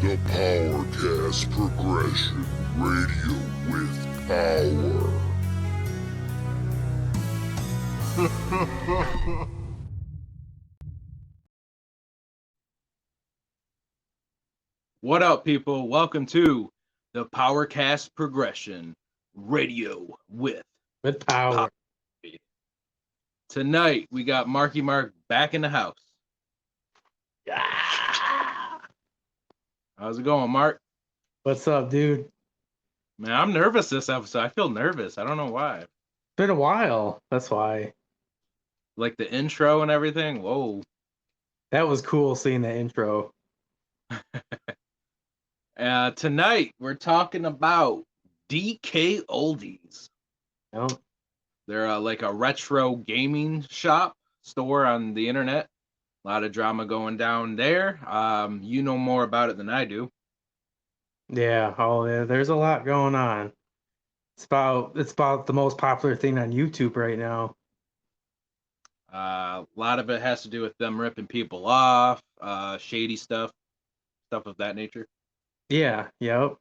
The PowerKast Progression Radio with Power. What up, people? Welcome to the PowerKast Progression Radio with Power. Tonight, we got Marky Marc back in the house. Yeah. How's it going, Mark? What's up, dude? Man, I'm nervous this episode. I feel nervous. I don't know why. It's been a while. That's why. Like the intro and everything. Whoa. That was cool seeing the intro. Tonight, we're talking about DKoldies. Yep. They're like a retro gaming store on the internet. A lot of drama going down there. You know more about it than I do. Yeah. Oh, yeah. There's a lot going on. It's about the most popular thing on YouTube right now. A lot of it has to do with them ripping people off, shady stuff of that nature. Yeah. Yep.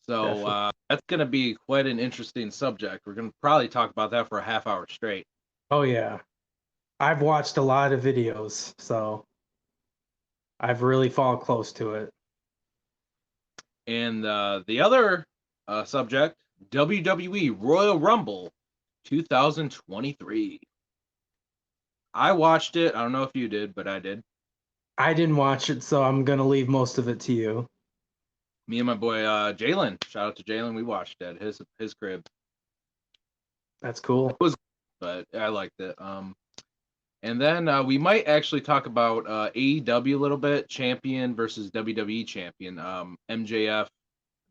So that's going to be quite an interesting subject. We're going to probably talk about that for a half hour straight. Oh, yeah. I've watched a lot of videos, so I've really fallen close to it. And the other subject, WWE Royal Rumble 2023. I watched it. I don't know if you did, but I did. I didn't watch it, so I'm going to leave most of it to you. Me and my boy Jalen, shout out to Jalen, we watched it at his crib. That's cool. But I liked it. And then we might actually talk about AEW a little bit, champion versus WWE champion, MJF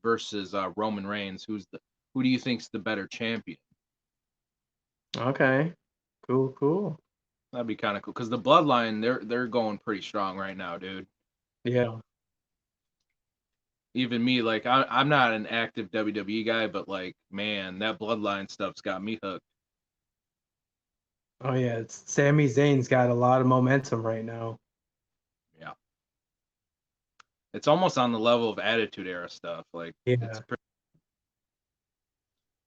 versus Roman Reigns. Who do you think's the better champion? Okay. Cool. That'd be kind of cool because the Bloodline they're going pretty strong right now, dude. Yeah. Even me, like I'm not an active WWE guy, but like, man, that Bloodline stuff's got me hooked. Oh yeah, Sami Zayn's got a lot of momentum right now. Yeah. It's almost on the level of Attitude Era stuff. Like, yeah. It's pretty...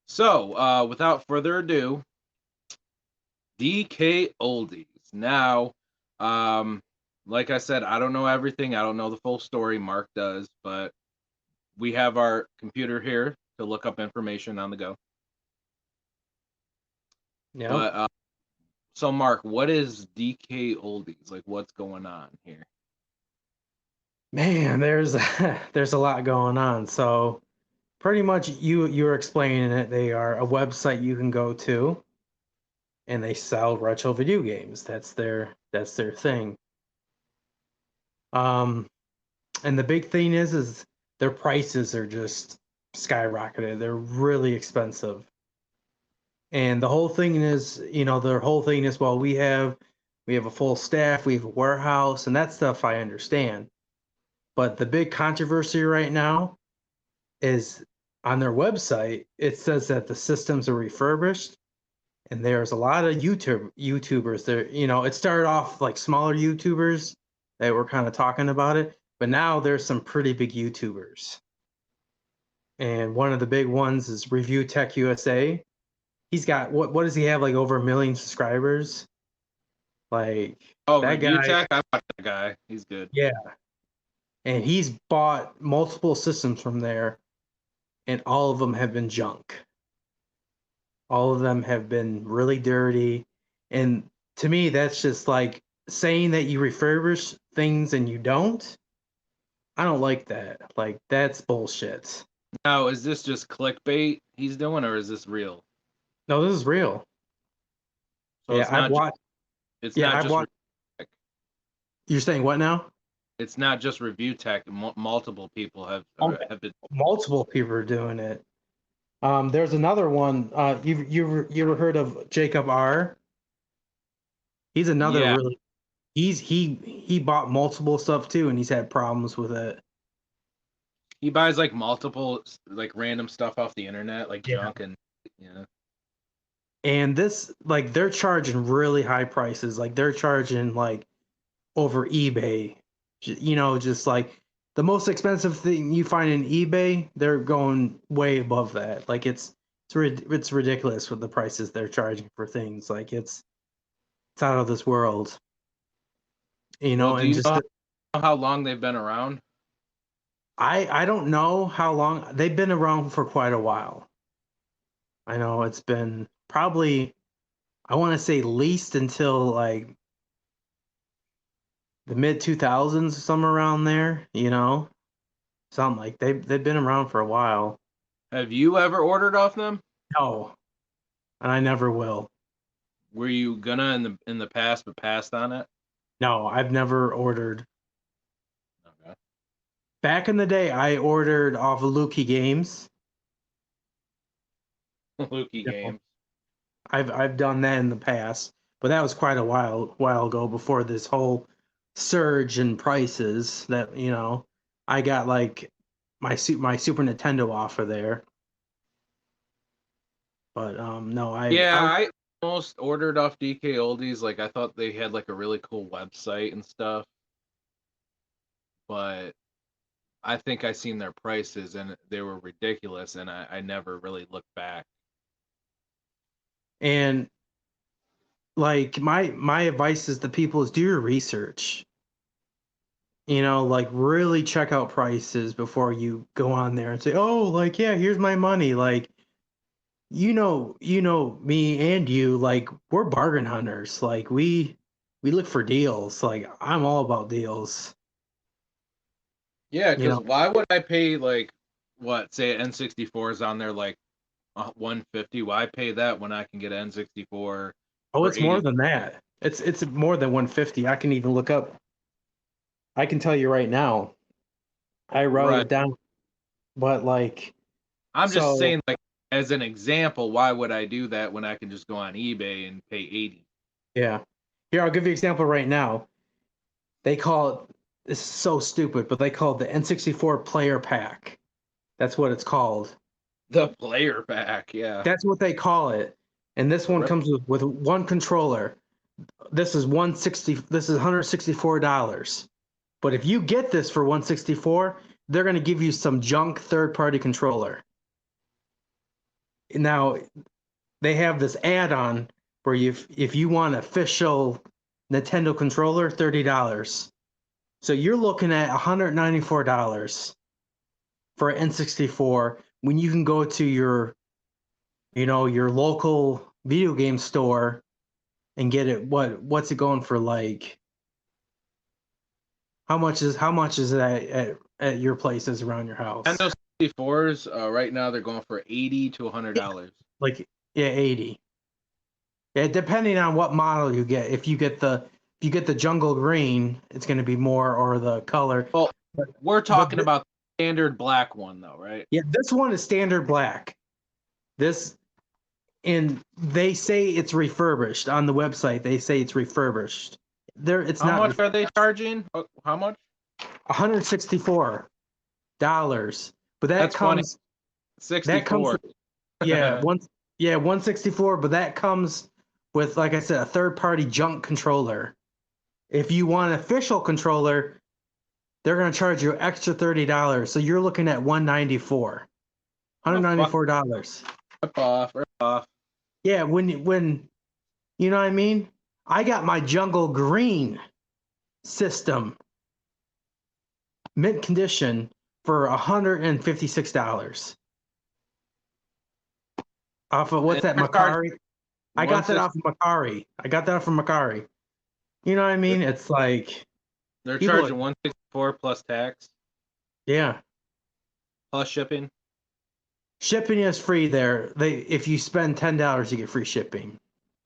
So, without further ado, DKoldies. Now, like I said, I don't know everything. I don't know the full story. Mark does, but we have our computer here to look up information on the go. Yeah. But, so, Mark, what is DKoldies? Like, what's going on here? Man, there's a lot going on. So, pretty much, you're explaining it. They are a website you can go to, and they sell retro video games. That's their thing. And the big thing is their prices are just skyrocketed. They're really expensive. And the whole thing is, well, we have a full staff, we have a warehouse, and that stuff I understand. But the big controversy right now is on their website, it says that the systems are refurbished, and there's a lot of YouTubers there. It started off like smaller YouTubers that were kind of talking about it, but now there's some pretty big YouTubers. And one of the big ones is Review Tech USA. He's got what does he have, like over 1 million subscribers? Like, that Review guy, Tech? I watched that guy. He's good. yeah. And he's bought multiple systems from there, and all of them have been junk. All of them have been really dirty. And to me, that's just like saying that you refurbish things and you don't. I don't like that. Like, that's bullshit. Now, is this just clickbait he's doing, or is this real? No, this is real. So yeah, I've watched. It's not just watched. You're saying what now? It's not just Review Tech. Multiple people have been. Multiple people are doing it. There's another one. You ever heard of Jacob R? He's another really. He bought multiple stuff too, and he's had problems with it. He buys like multiple like random stuff off the internet, like junk and yeah. And this, like, they're charging really high prices. Like, they're charging like over eBay. Just like the most expensive thing you find in eBay, they're going way above that. Like it's ridiculous with the prices they're charging for things. Like it's out of this world. You know, Well, do and you just know how long they've been around? I don't know how long they've been around for quite a while. I know it's been probably I want to say least until like the mid 2000s, somewhere around there, you know? Something like they've been around for a while. Have you ever ordered off them? No, and I never will. Were you gonna in the past but passed on it? No, I've never ordered. Okay. Back in the day, I ordered off of Lukey Games. Lukey You know, Games. I've done that in the past, but that was quite a while ago before this whole surge in prices that, you know, I got like my Super Nintendo off of there. But no, Yeah, I almost ordered off DKoldies. Like I thought they had like a really cool website and stuff, but I think I seen their prices and they were ridiculous, and I never really looked back. and like my advice is to people is do your research. You know, like really check out prices before you go on there and say, "Oh, like yeah, here's my money." Like you know me and you, like we're bargain hunters. Like we look for deals. Like I'm all about deals. Yeah, You because know, why would I pay like what say N64 is on there like 150? Why pay that when I can get an N64 oh, for it's more 80? than that. It's more than 150. I can even look up. I can tell you right now. I wrote Right. it down, but like I'm just so saying, like as an example, why would I do that when I can just go on eBay and pay 80? yeah. Here, I'll give you an example right now. They call it, this is so stupid, but they call it the N64 player pack. That's what it's called. The player pack, yeah. That's what they call it. And this one Rip. comes with one controller. This is 160 this is $164. But if you get this for 164, they're going to give you some junk third-party controller. Now, they have this add-on where if you want official Nintendo controller, $30. So you're looking at $194 for an N64 when you can go to your local video game store and get it. What's it going for? Like how much is it at your places around your house? And those 64s, right now they're going for $80 to $100. Like yeah, 80. Yeah, depending on what model you get. If you get the jungle green, it's going to be more, or the color. Well, But, we're but talking about the standard black one though, right? yeah, this one is standard black. This and they say it's refurbished on the website. They say it's refurbished. It's How not much are they charging? How much? $164. But that That's funny. comes 64. yeah, 164, but that comes with, like I said, a third party junk controller. If you want an official controller, they're going to charge you extra $30. So you're looking at $194. Rip off, rip off. Yeah, when you know what I mean? I got my jungle green system mint condition for $156. Off of what's that, And they're Macari? charging I got that 160 off of Macari. You know what I mean? It's like They're people charging 164 plus tax, yeah. plus shipping. Shipping is free there. If you spend $10, you get free shipping.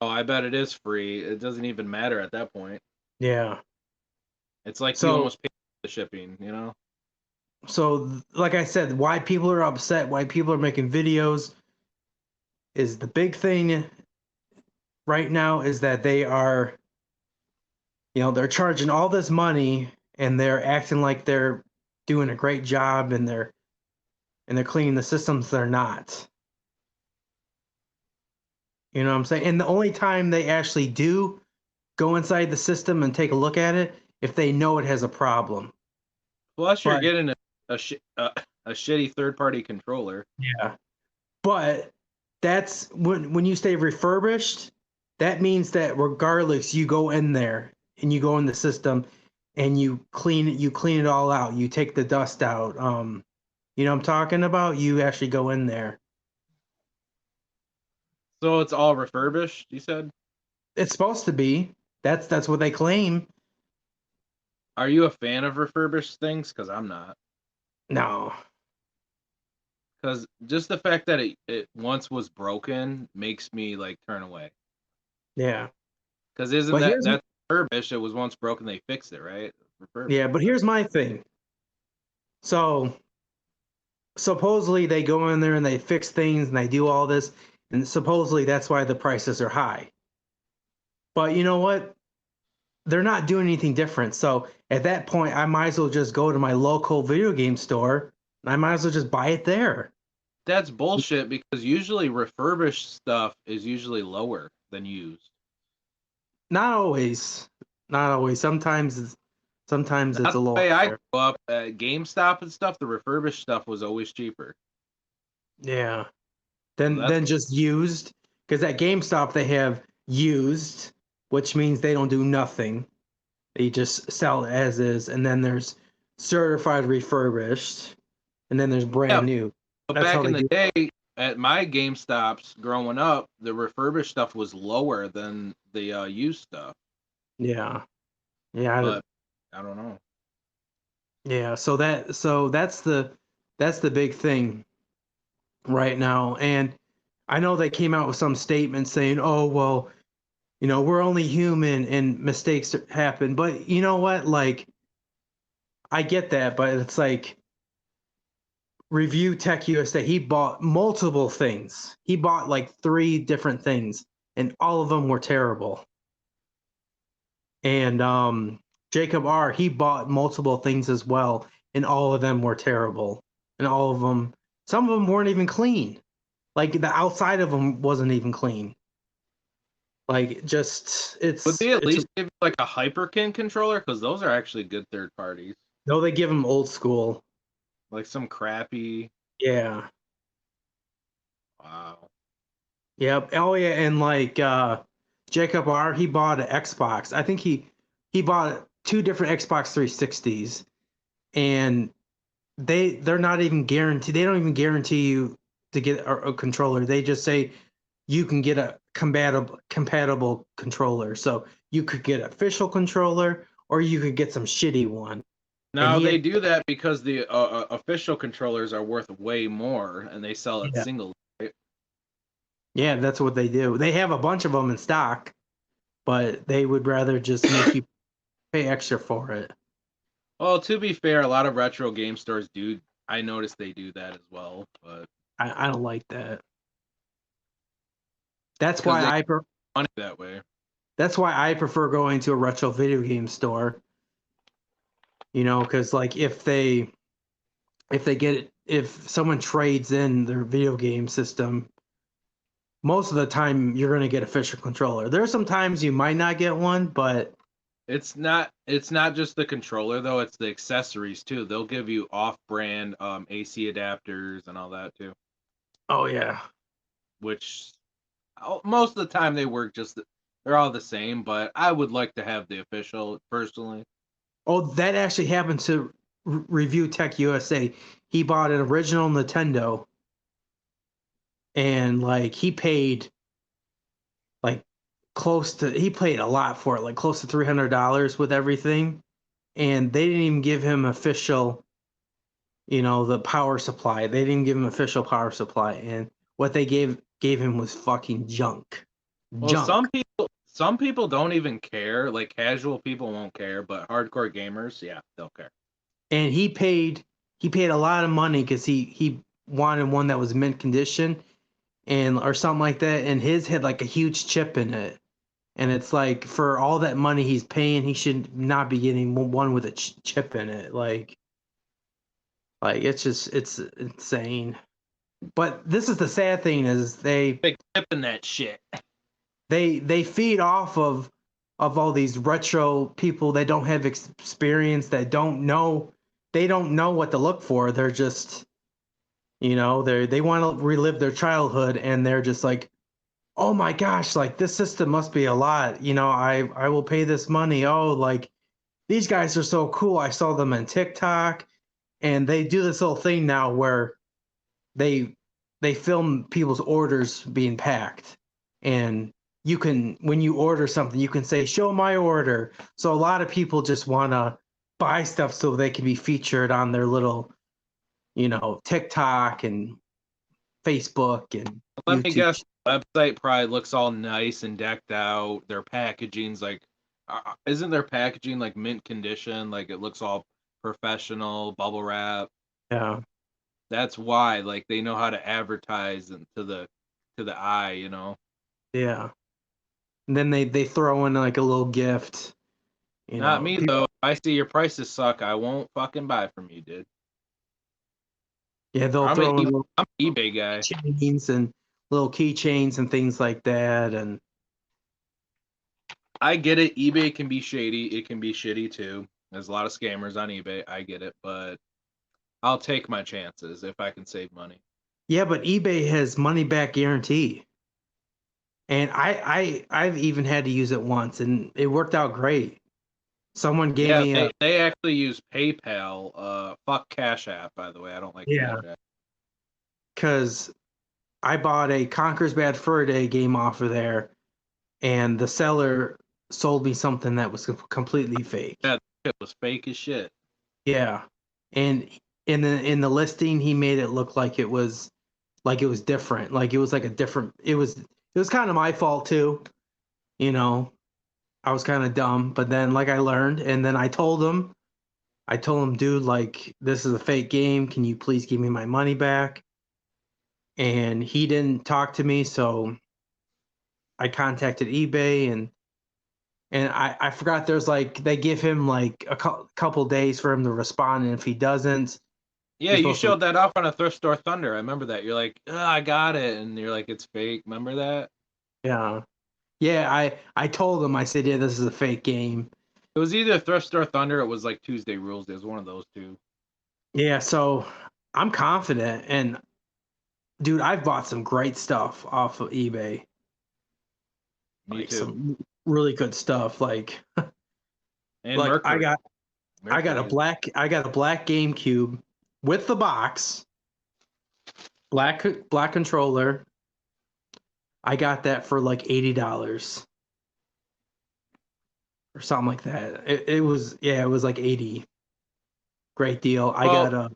Oh, I bet it is free. It doesn't even matter at that point. Yeah. It's like you So almost pay the shipping, you know? like I said, why people are upset, why people are making videos is the big thing right now is that they are, they're charging all this money and they're acting like they're doing a great job and they're cleaning the systems. They're not. You know what I'm saying? And the only time they actually do go inside the system and take a look at it, if they know it has a problem. Plus, you're But getting a shitty third-party controller. yeah, but that's when you say refurbished, that means that regardless, you go in there and you go in the system and you clean it all out. You take the dust out. You know what I'm talking about? You actually go in there. So it's all refurbished, you said? It's supposed to be. That's what they claim. Are you a fan of refurbished things? Because I'm not. No. Because just the fact that it once was broken makes me like turn away. Yeah. Because isn't But that's refurbished? It was once broken, they fixed it, right? Refurbished. yeah, but here's my thing. So supposedly they go in there and they fix things and they do all this, and supposedly that's why the prices are high. But you know what? They're not doing anything different. So at that point, I might as well just go to my local video game store and I might as well just buy it there. That's bullshit because usually refurbished stuff is usually lower than used. Not always. Not always. Sometimes it's a The little way I higher. grew up at GameStop and stuff, the refurbished stuff was always cheaper. Yeah. So Then just used, because at GameStop they have used, which means they don't do nothing. They just sell it as is, and then there's certified refurbished, and then there's brand new. But That's how back in they the do. day, at my GameStops growing up, the refurbished stuff was lower than the used stuff. Yeah. Yeah. But I don't know. Yeah, so that's the big thing right now. And I know they came out with some statement saying, "Oh, well, you know, we're only human and mistakes happen." But you know what? Like I get that, but it's like Review Tech USA, he bought multiple things. He bought like 3 different things and all of them were terrible. And Jacob R, he bought multiple things as well, and all of them were terrible. And all of them, some of them weren't even clean. Like the outside of them wasn't even clean. Like just Would they at it's least give you like a Hyperkin controller? Because those are actually good third parties. no, they give them old school. Like some crappy. Yeah. Wow. Yep. Oh yeah, and like Jacob R, he bought an Xbox. I think he bought 2 different Xbox 360s, and they're not even guaranteed. They don't even guarantee you to get a controller. They just say you can get a compatible controller. So you could get an official controller, or you could get some shitty one. Now they do that because the official controllers are worth way more, and they sell it Yeah. single. Right? Yeah, that's what they do. They have a bunch of them in stock, but they would rather just make you pay extra for it. Well, to be fair, a lot of retro game stores do. I noticed they do that as well, but I don't like that. That's why money that way. That's why I prefer going to a retro video game store. You know, because like if someone trades in their video game system, most of the time you're going to get a official controller. There's some times you might not get one, but it's not just the controller though, it's the accessories too. They'll give you off-brand AC adapters and all that too. Oh yeah. Which most of the time they work they're all the same, but I would like to have the official personally. Oh, that actually happened to Review Tech USA. He bought an original Nintendo, and like he paid like he paid a lot for it, like close to $300 with everything, and they didn't even give him official, you know, the power supply. They didn't give him official power supply, and what they gave him was fucking junk. Well, some people don't even care. Like casual people won't care, but hardcore gamers, yeah, they'll care. And he paid a lot of money because he wanted one that was mint condition and or something like that, and his had like a huge chip in it. And it's like for all that money he's paying, he should not be getting one with a chip in it. Like it's insane. But this is the sad thing is Big chip in that shit. They feed off of all these retro people that don't have experience, that don't know. they don't know what to look for. They're just, they want to relive their childhood, and they're just like, oh my gosh, like this system must be a lot. I will pay this money. Oh, like these guys are so cool. I saw them on TikTok, and they do this little thing now where they film people's orders being packed, and you can, when you order something, you can say, show my order. So a lot of people just want to buy stuff so they can be featured on their little, TikTok and Facebook and Let me YouTube. guess, the website probably looks all nice and decked out. Their packaging's like, isn't their packaging like mint condition? Like it looks all professional, bubble wrap. Yeah. That's why, like, they know how to advertise and to the eye, Yeah. And then they throw in like a little gift. Not me though. If I see your prices suck, I won't fucking buy from you, dude. Yeah, they'll throw in little I'm an eBay guy. chains and little keychains and things like that. And I get it. eBay can be shady. It can be shitty too. There's a lot of scammers on eBay. I get it, but I'll take my chances if I can save money. yeah, but eBay has money back guarantee. And I've even had to use it once, and it worked out great. Someone gave me they actually use PayPal. Fuck Cash App, by the way. I don't like Cash App. Because I bought a Conker's Bad Fur Day game off of there, and the seller sold me something that was completely fake. Yeah, it was fake as shit. Yeah, and in the listing, he made it look like it was different. Like it was like a different. It was kind of my fault too. I was kind of dumb, but then like I learned, and then I told him, dude, like this is a fake game. Can you please give me my money back? And he didn't talk to me, so I contacted eBay, and I forgot there's like they give him like a couple days for him to respond, and if he doesn't, yeah, you showed that off on a Thrift Store Thunder. I remember that. You're like, I got it, and you're like, it's fake. Remember that? Yeah. I told him, I said, yeah, this is a fake game. It was either Thrift Store Thunder or it was like Tuesday Rules. It was one of those two. Yeah, so I'm confident, and dude, I've bought some great stuff off of eBay. Me too. Some really good stuff, like and like Mercury. I got a black GameCube with the box, black controller. I got that for like $80 or something like that. It was like 80. Great deal.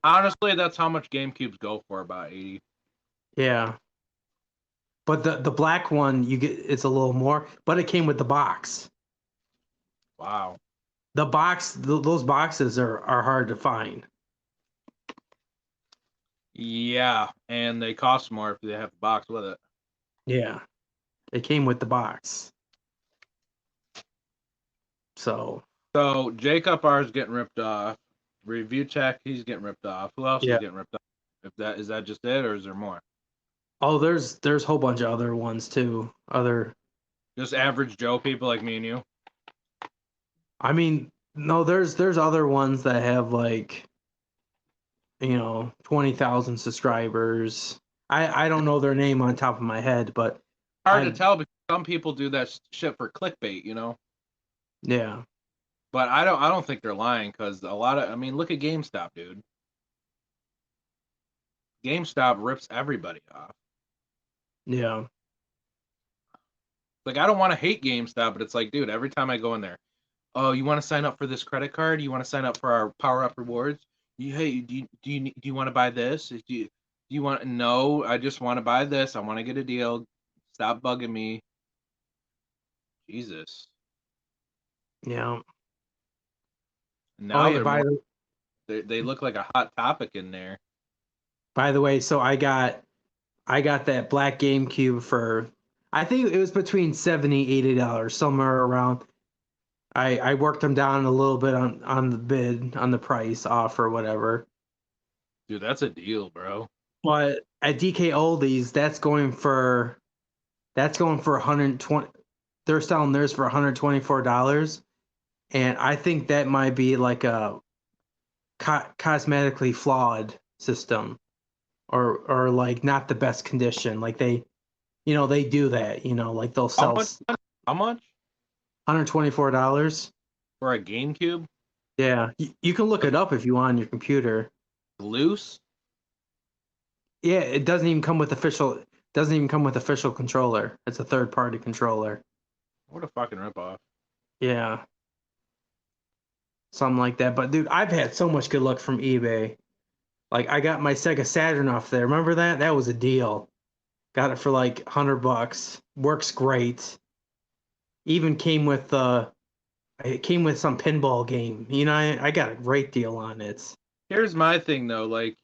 Honestly, that's how much GameCubes go for, about 80. Yeah. But the black one, it's a little more, but it came with the box. Wow. The box, those boxes are hard to find. Yeah, and they cost more if they have the box with it. Yeah. It came with the box. So Jacob R is getting ripped off. Review Tech, he's getting ripped off. Who else is getting ripped off? Is that just it, or is there more? Oh, there's a whole bunch of other ones too. Just average Joe people like me and you. I mean, no, there's other ones that have like 20,000 subscribers. I don't know their name on top of my head, but hard to tell because some people do that shit for clickbait, Yeah. But I don't think they're lying, because look at GameStop, dude. GameStop rips everybody off. Yeah. Like, I don't want to hate GameStop, but it's like, dude, every time I go in there, oh, you want to sign up for this credit card? You want to sign up for our Power Up rewards? Hey, do you want to buy this? Do you want? No, I just want to buy this. I want to get a deal. Stop bugging me. Jesus. Yeah. Now they look like a hot topic in there. By the way, so I got that black GameCube for, I think it was between $70-$80, somewhere around. I worked them down a little bit on the bid, on the price offer, whatever. Dude, that's a deal, bro. But at DKoldies, that's going for 120. They're selling theirs for $124, and I think that might be like a cosmetically flawed system, or like not the best condition. Like they do that. Like they'll How sell much? How much $124. for a GameCube? Yeah, you can look it up if you want on your computer. Loose? Yeah, it doesn't even come with official. Doesn't even come with official controller. It's a third-party controller. What a fucking ripoff. Yeah, something like that. But dude, I've had so much good luck from eBay. Like I got my Sega Saturn off there. Remember that? That was a deal. Got it for like $100. Works great. Even came with it came with some pinball game. I got a great deal on it. Here's my thing though, like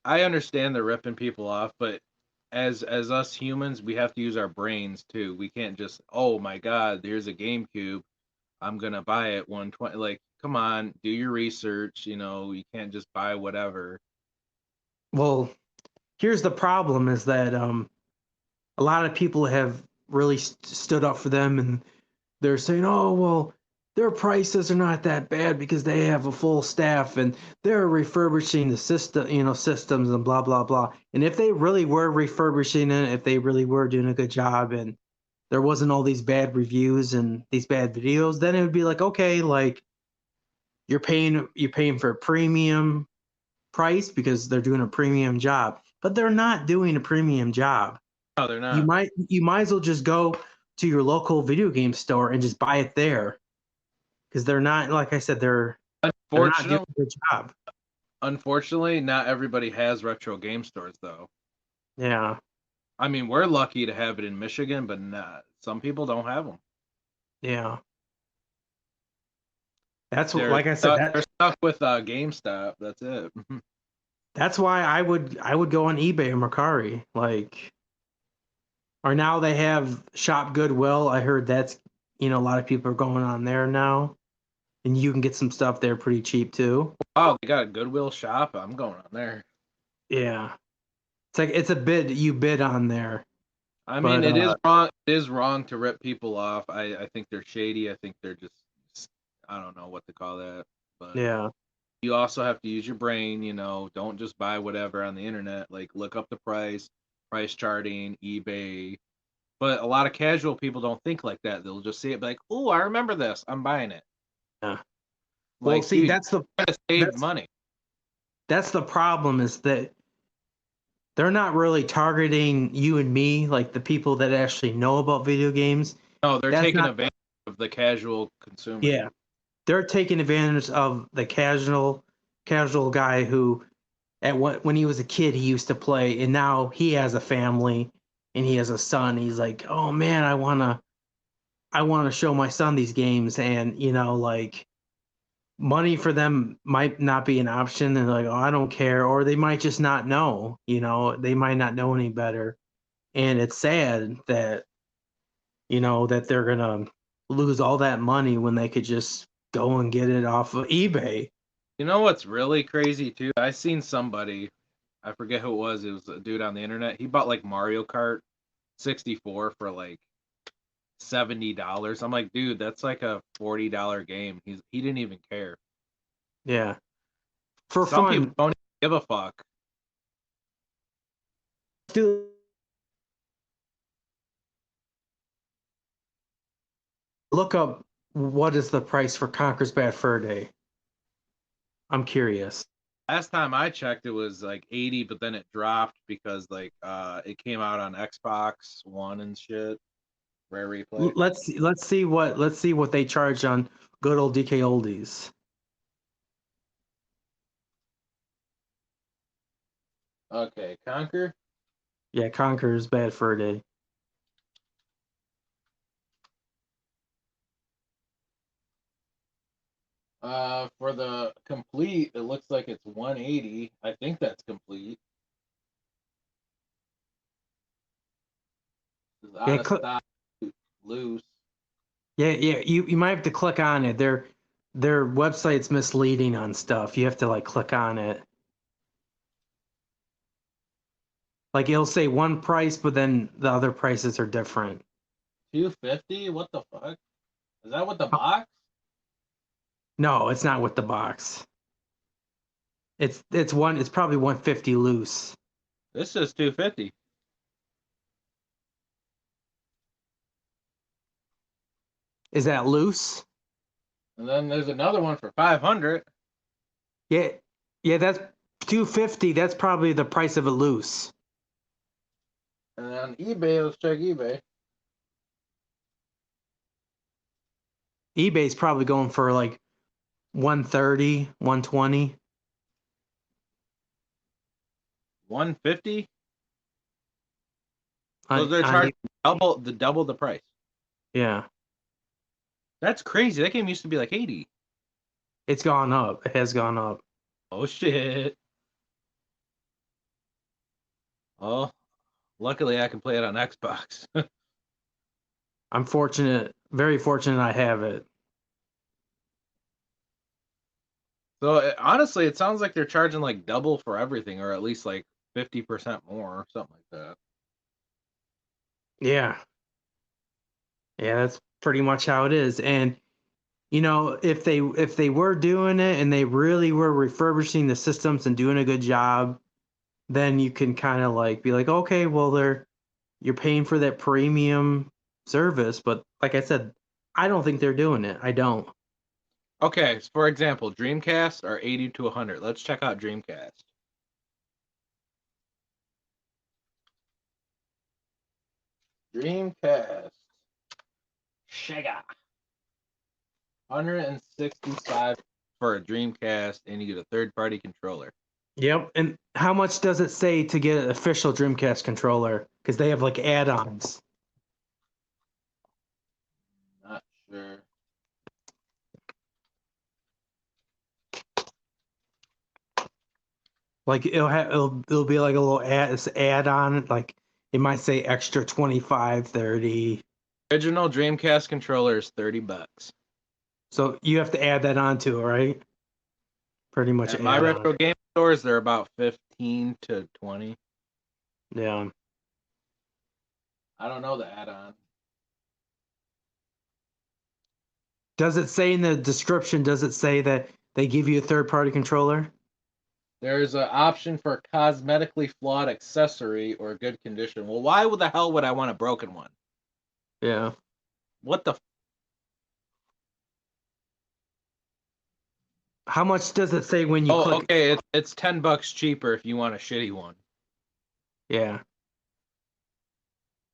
I understand they're ripping people off, but as us humans, we have to use our brains too. We can't just, oh my God, here's a GameCube. I'm gonna buy it 120. Like, come on, do your research. You can't just buy whatever. Well, here's the problem: is that a lot of people have really stood up for them, and they're saying, "Oh, well, their prices are not that bad because they have a full staff and they're refurbishing the systems and blah blah blah." And if they really were refurbishing it, if they really were doing a good job, and there wasn't all these bad reviews and these bad videos, then it would be like, okay, like you're paying for a premium price because they're doing a premium job, but they're not doing a premium job. No, they're You not. might as well just go to your local video game store and just buy it there, because they're not, like I said, they're not doing Unfortunately, a good job. unfortunately, not everybody has retro game stores though. Yeah, I mean, we're lucky to have it in Michigan, but not, some people don't have them. yeah. That's what, They're like I said, stuck, they're stuck with GameStop. That's it. that's why I would go on eBay or Mercari, like, or now they have Shop Goodwill. I heard that's, a lot of people are going on there now, and you can get some stuff there pretty cheap too. Oh, they got a Goodwill shop. I'm going on there. Yeah, it's like it's a bid, you bid on there. I But mean, it is wrong. It is wrong to rip people off. I think they're shady. I think they're just, I don't know what to call that. But yeah, you also have to use your brain. Don't just buy whatever on the internet. Like look up the price charting, eBay. But a lot of casual people don't think like that. They'll just see it, be like, "Oh, I remember this. I'm buying it." yeah. Well, Like, see, dude, you gotta save money. that's the problem, is that they're not really targeting you and me, like the people that actually know about video games. No, they're That's taking not, advantage of the casual consumer. yeah. They're taking advantage of the casual guy who, when he was a kid, he used to play, and now he has a family and he has a son. He's like, oh man, I wanna show my son these games, and like, money for them might not be an option. And like, oh, I don't care, or they might just not know. They might not know any better, and it's sad that that they're gonna lose all that money when they could just go and get it off of eBay. You know what's really crazy too? I seen somebody, I forget who it was. It was a dude on the internet. He bought like Mario Kart 64 for like $70. I'm like, dude, that's like a $40 game. He didn't even care. Yeah, for Some people fun. don't even give a fuck. Do look up what is the price for Conker's Bad Fur Day. I'm curious. Last time I checked, it was like 80, but then it dropped because like it came out on Xbox One and shit. Rare replay. Let's see what they charge on good old DKoldies. Okay, Conquer. Yeah, Conker's Bad Fur Day. For the complete, it looks like it's 180. I think that's complete. It's out Yeah, of stock, loose. yeah. You might have to click on it. Their website's misleading on stuff. You have to like click on it. Like it'll say one price, but then the other prices are different. 250? What the fuck? Is that with the box? No, it's not with the box. It's probably 150 loose. This is 250. Is that loose? And then there's another one for 500. Yeah, that's 250. That's probably the price of a loose. And on eBay, let's check eBay. eBay's probably going for like 130, 120. 150. So they're charging double the price. Yeah, That's crazy. That game used to be like 80. it's gone up. It has gone up. Oh shit. Oh, luckily I can play it on Xbox. I'm fortunate, very fortunate I have it. So honestly, it sounds like they're charging like double for everything, or at least like 50% more, or something like that. Yeah. Yeah, that's pretty much how it is. And you know, if they were doing it and they really were refurbishing the systems and doing a good job, then you can kind of like be like, okay, well you're paying for that premium service, but like I said, I don't think they're doing it. I don't. Okay, so for example, Dreamcast are 80 to 100. Let's check out Dreamcast. Dreamcast. Sega. 165 for a Dreamcast, and you get a third-party controller. Yep. And how much does it say to get an official Dreamcast controller? Because they have like add-ons. Not sure. Like it'll be like a little add-on. Like it might say extra 25, 30. Original Dreamcast controller is $30. So you have to add that onto it, right? Pretty much At my add retro on. game stores, they're about 15 to 20. Yeah. I don't know the add-on. Does it say in the description, does it say that they give you a third-party controller? There's an option for cosmetically flawed accessory or good condition. Well, why the hell would I want a broken one? Yeah. What the? How much does it say when you click? Okay. It's $10 cheaper if you want a shitty one. Yeah.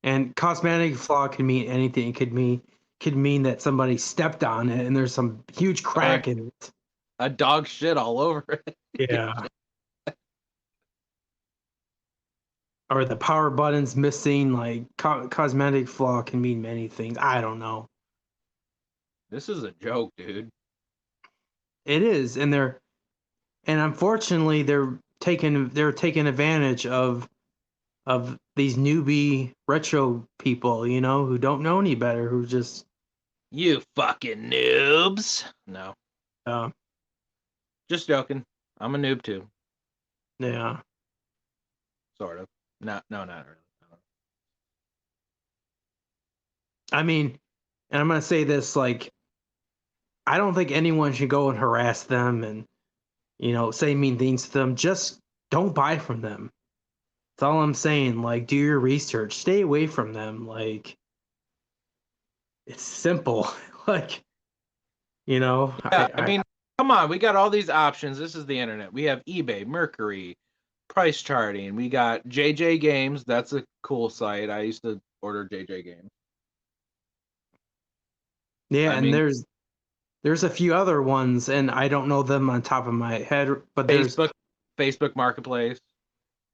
And cosmetic flaw can mean anything. It could mean that somebody stepped on it and there's some huge crack in it. A dog shit all over it. Yeah. Or the power button's missing. Like cosmetic flaw can mean many things. I don't know. This is a joke, dude. It is, and unfortunately they're taking advantage of these newbie retro people, you know, who don't know any better, who just You fucking noobs. No. uh, Just joking. I'm a noob too. yeah. Sort of. No, not really. I mean, and I'm gonna say this, like, I don't think anyone should go and harass them and, you know, say mean things to them. Just don't buy from them. That's all I'm saying. Like, do your research. Stay away from them. Like, it's simple. Like, you know, Yeah, I mean, come on. We got all these options. This is the internet. We have eBay, Mercury, price charting. We got JJ Games. That's a cool site. I used to order JJ Games. yeah, I and mean, there's a few other ones, and I don't know them on top of my head, but there's Facebook Marketplace.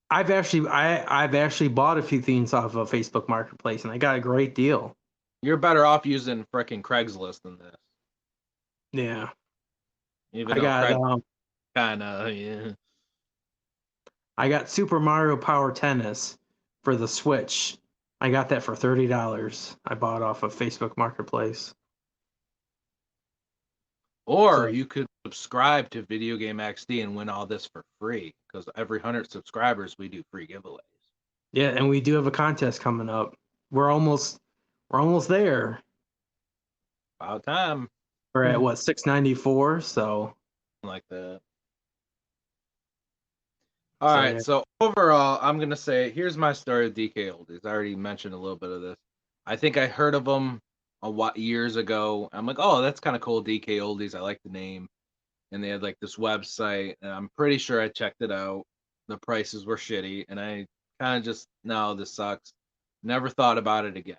I've actually bought a few things off of Facebook Marketplace, and I got a great deal. You're better off using frickin' Craigslist than this. Yeah, Even I though got kind of, yeah. I got Super Mario Power Tennis for the Switch. I got that for $30. I bought off of Facebook Marketplace. Or So, you could subscribe to Video Game XD and win all this for free. Because every 100 subscribers, we do free giveaways. yeah, and we do have a contest coming up. We're almost there. About time. We're at what, 694, so Like that. All So, right. yeah. So overall, I'm gonna say here's my story of DKoldies. I already mentioned a little bit of this. I think I heard of them years ago. I'm like, oh, that's kind of cool, DKoldies. I like the name, and they had like this website, and I'm pretty sure I checked it out. The prices were shitty, and I kind of just, no, this sucks. Never thought about it again.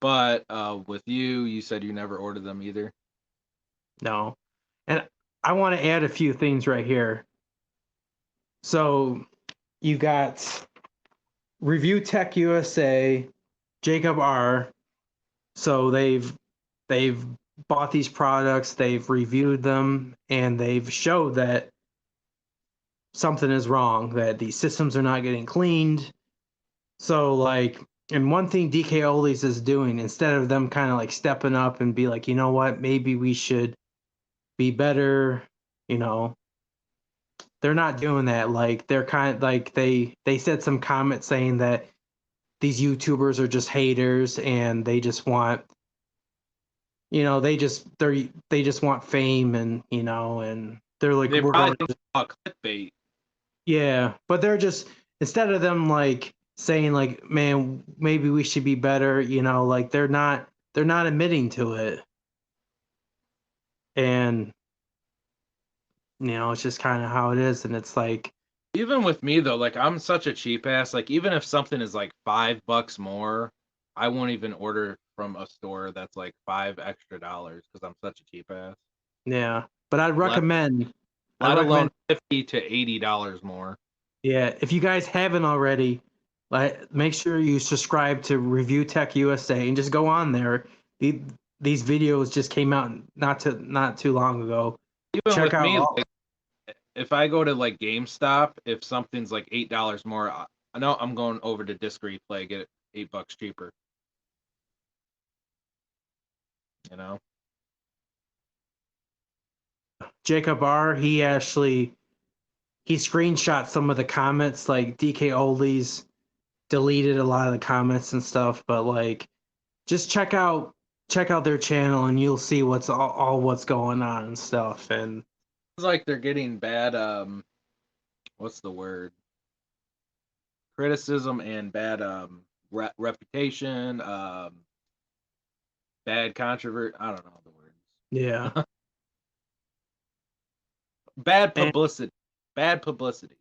But with you said you never ordered them either. No. And I want to add a few things right here. So you got Review Tech USA, Jacob R. So they've bought these products, they've reviewed them, and they've showed that something is wrong, that these systems are not getting cleaned. So like, and one thing DKoldies is doing, instead of them kind of like stepping up and be like, you know what, maybe we should be better, you know, they're not doing that. Like they're kind of like they said some comments saying that these YouTubers are just haters and they just want, you know, they just want fame, and you know, and they're like, They we're probably going think it's about clickbait. yeah, but they're just, instead of them like saying like, man, maybe we should be better, you know, like they're not admitting to it. And you know, it's just kind of how it is, and it's like, Even with me though, like I'm such a cheap ass. Like even if something is like $5 more, I won't even order from a store that's like $5 extra because I'm such a cheap ass. yeah, but I'd Let recommend let alone $50 to $80 more. yeah, if you guys haven't already, like make sure you subscribe to Review Tech USA and just go on there. These videos just came out not too long ago. Even Check with out me, all, like if I go to like GameStop, if something's like $8 more, I know I'm going over to Disc Replay, get it $8 cheaper. You know? Jacob R. He screenshot some of the comments, like DKoldies deleted a lot of the comments and stuff, but like just check out their channel and you'll see what's all what's going on and stuff. And It's like they're getting bad what's the word? Criticism and bad reputation, bad controversy. I don't know the words. yeah. Bad and, publicity. Bad publicity.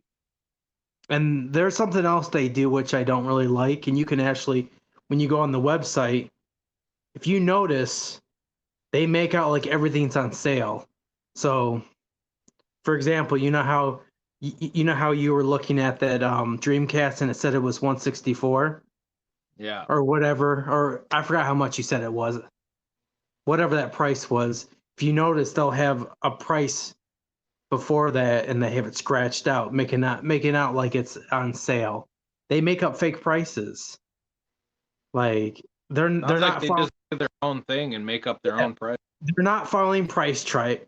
and there's something else they do which I don't really like, and you can actually, when you go on the website, if you notice, they make out like everything's on sale. So for example, you know how you were looking at that Dreamcast and it said it was 164 Yeah. or whatever, or I forgot how much you said it was. Whatever that price was, if you notice, they'll have a price before that and they have it scratched out, making out like it's on sale. They make up fake prices. Like they're Sounds like not they just do their own thing and make up their own price. they're not following price chart.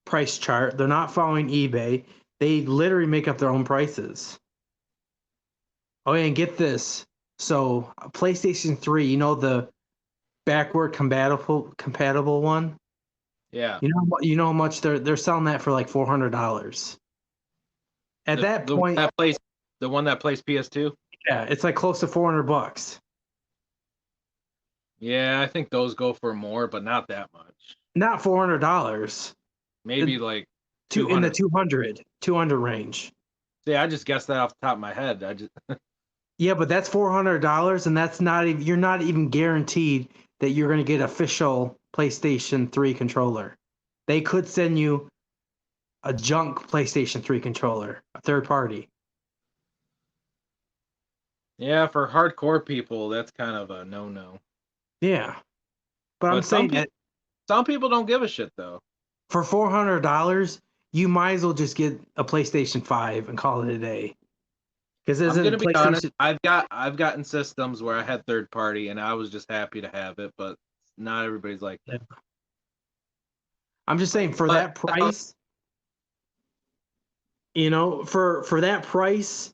They're not following eBay. They literally make up their own prices. Oh, and get this. So PlayStation 3, you know, the backward compatible one. Yeah. You know how much they're selling that for, like $400. At that point, The one that plays PS2? yeah, it's like close to $400. Yeah, I think those go for more, but not that much. Not $400. Maybe like In the 200. 200 range. See, I just guessed that off the top of my head. Yeah, but that's $400, and that's not even, you're not even guaranteed that you're going to get official PlayStation 3 controller. They could send you a junk PlayStation 3 controller, a third party. Yeah, for hardcore people, that's kind of a no-no. Yeah, but I'm saying that some people don't give a shit though. for $400, you might as well just get a PlayStation 5 and call it a day. Because I'm gonna be honest, I've gotten systems where I had third party and I was just happy to have it, but not everybody's like that. I'm just saying, for that price, you know, for that price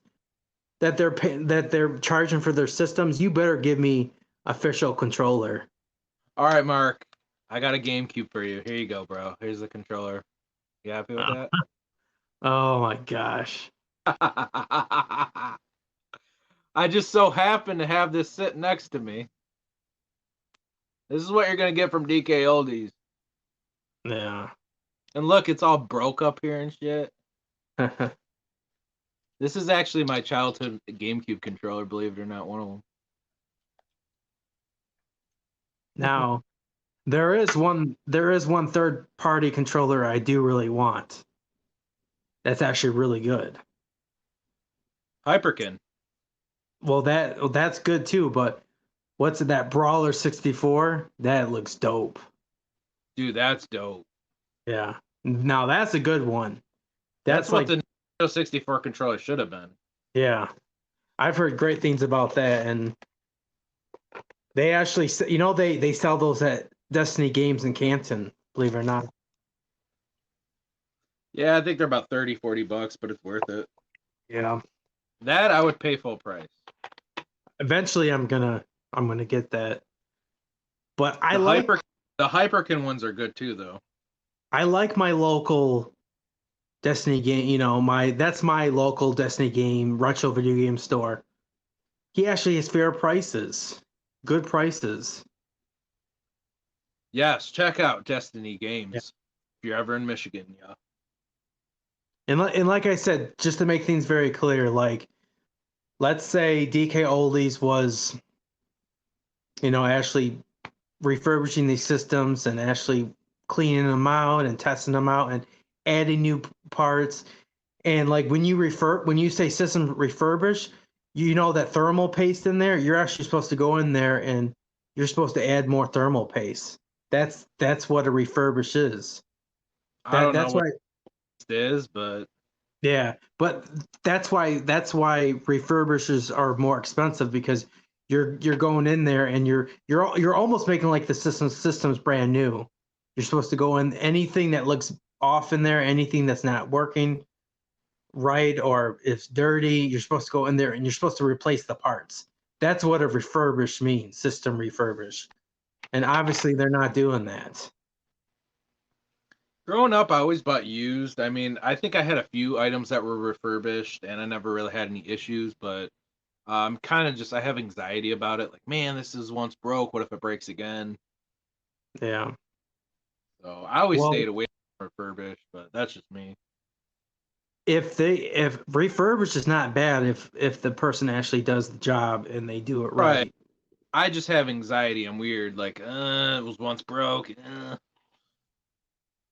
that they're charging for their systems, you better give me official controller. All right, Mark, I got a GameCube for you. Here you go, bro. Here's the controller. You happy with that? Oh my gosh. I just so happen to have this sitting next to me. This is what you're gonna get from DKoldies. Yeah. And look, it's all broke up here and shit. This is actually my childhood GameCube controller, believe it or not, one of them. Now, there is one third party controller I do really want. That's actually really good. Hyperkin. Well, that's good too, but what's it, that Brawler 64? That looks dope. Dude, that's dope. Yeah. Now that's a good one. That's like, what the Nintendo 64 controller should have been. yeah. I've heard great things about that, and they actually, they sell those at Destiny Games in Canton, believe it or not. Yeah, I think they're about $30-$40, but it's worth it. Yeah. That I would pay full price. Eventually I'm gonna get that. But the Hyperkin ones are good too, though. I like my local Destiny game, that's my local Destiny game, retro video game store. He actually has fair prices. Good prices. Yes, check out Destiny Games. Yeah. If you're ever in Michigan, yeah. And like I said, just to make things very clear, like, let's say DKoldies was, actually refurbishing these systems and actually cleaning them out and testing them out and adding new parts. And like when you say system refurbish, that thermal paste in there, you're actually supposed to go in there and you're supposed to add more thermal paste. That's what a refurbish is. I don't That's know what why it is, but yeah, but that's why refurbishes are more expensive, because you're going in there and you're almost making like the system's brand new. You're supposed to go in anything that looks off in there, anything that's not working right or it's dirty, you're supposed to go in there and you're supposed to replace the parts. That's what a refurbish means, system refurbish. And obviously they're not doing that. growing up, I always bought used. I mean, I think I had a few items that were refurbished, and I never really had any issues. But I'm kind of I have anxiety about it. Like, man, this is once broke. What if it breaks again? Yeah. So I always Well, stayed away from refurbished, but that's just me. if refurbish is not bad if the person actually does the job and they do it right. I just have anxiety. I'm weird. Like, it was once broke.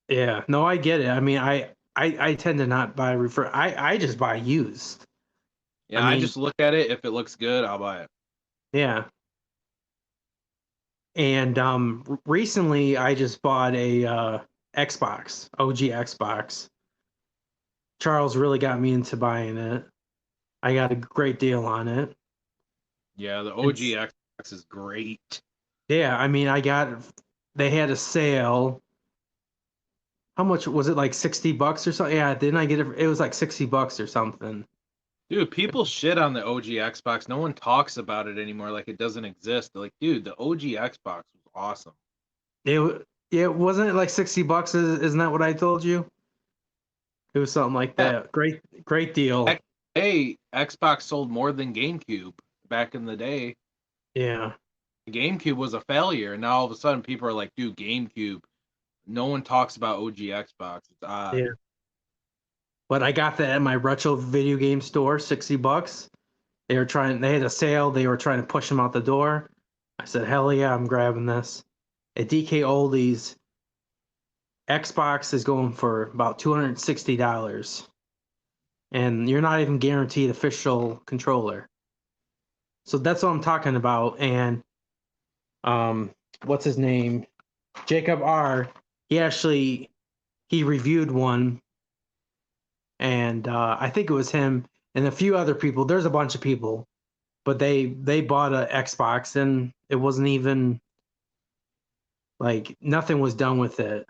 Yeah, no, I get it. I mean, I tend to not buy I just buy used. Yeah, I just look at it. If it looks good, I'll buy it. Yeah. And recently I just bought a Xbox, OG Xbox. Charles really got me into buying it. I got a great deal on it. Yeah, the OG Xbox is great. Yeah, I mean, they had a sale. How much was it, like $60 or something? Yeah, didn't I get it? It was like $60 or something. Dude, people shit on the OG Xbox. No one talks about it anymore like it doesn't exist. They're like, dude, the OG Xbox was awesome. It wasn't it like $60? Isn't that what I told you? It was something like that. Great deal. Hey, Xbox sold more than GameCube back in the day. Yeah. GameCube was a failure, and now all of a sudden people are like, dude, GameCube. No one talks about OG Xbox. It's odd. Yeah. But I got that at my retro video game store, $60. They had a sale, they were trying to push them out the door. I said, hell yeah, I'm grabbing this. At DKoldies, Xbox is going for about $260. And you're not even guaranteed official controller. So that's what I'm talking about. And what's his name? Jacob R. He reviewed one, and I think it was him and a few other people. There's a bunch of people, but they bought a Xbox and it wasn't even like nothing was done with it.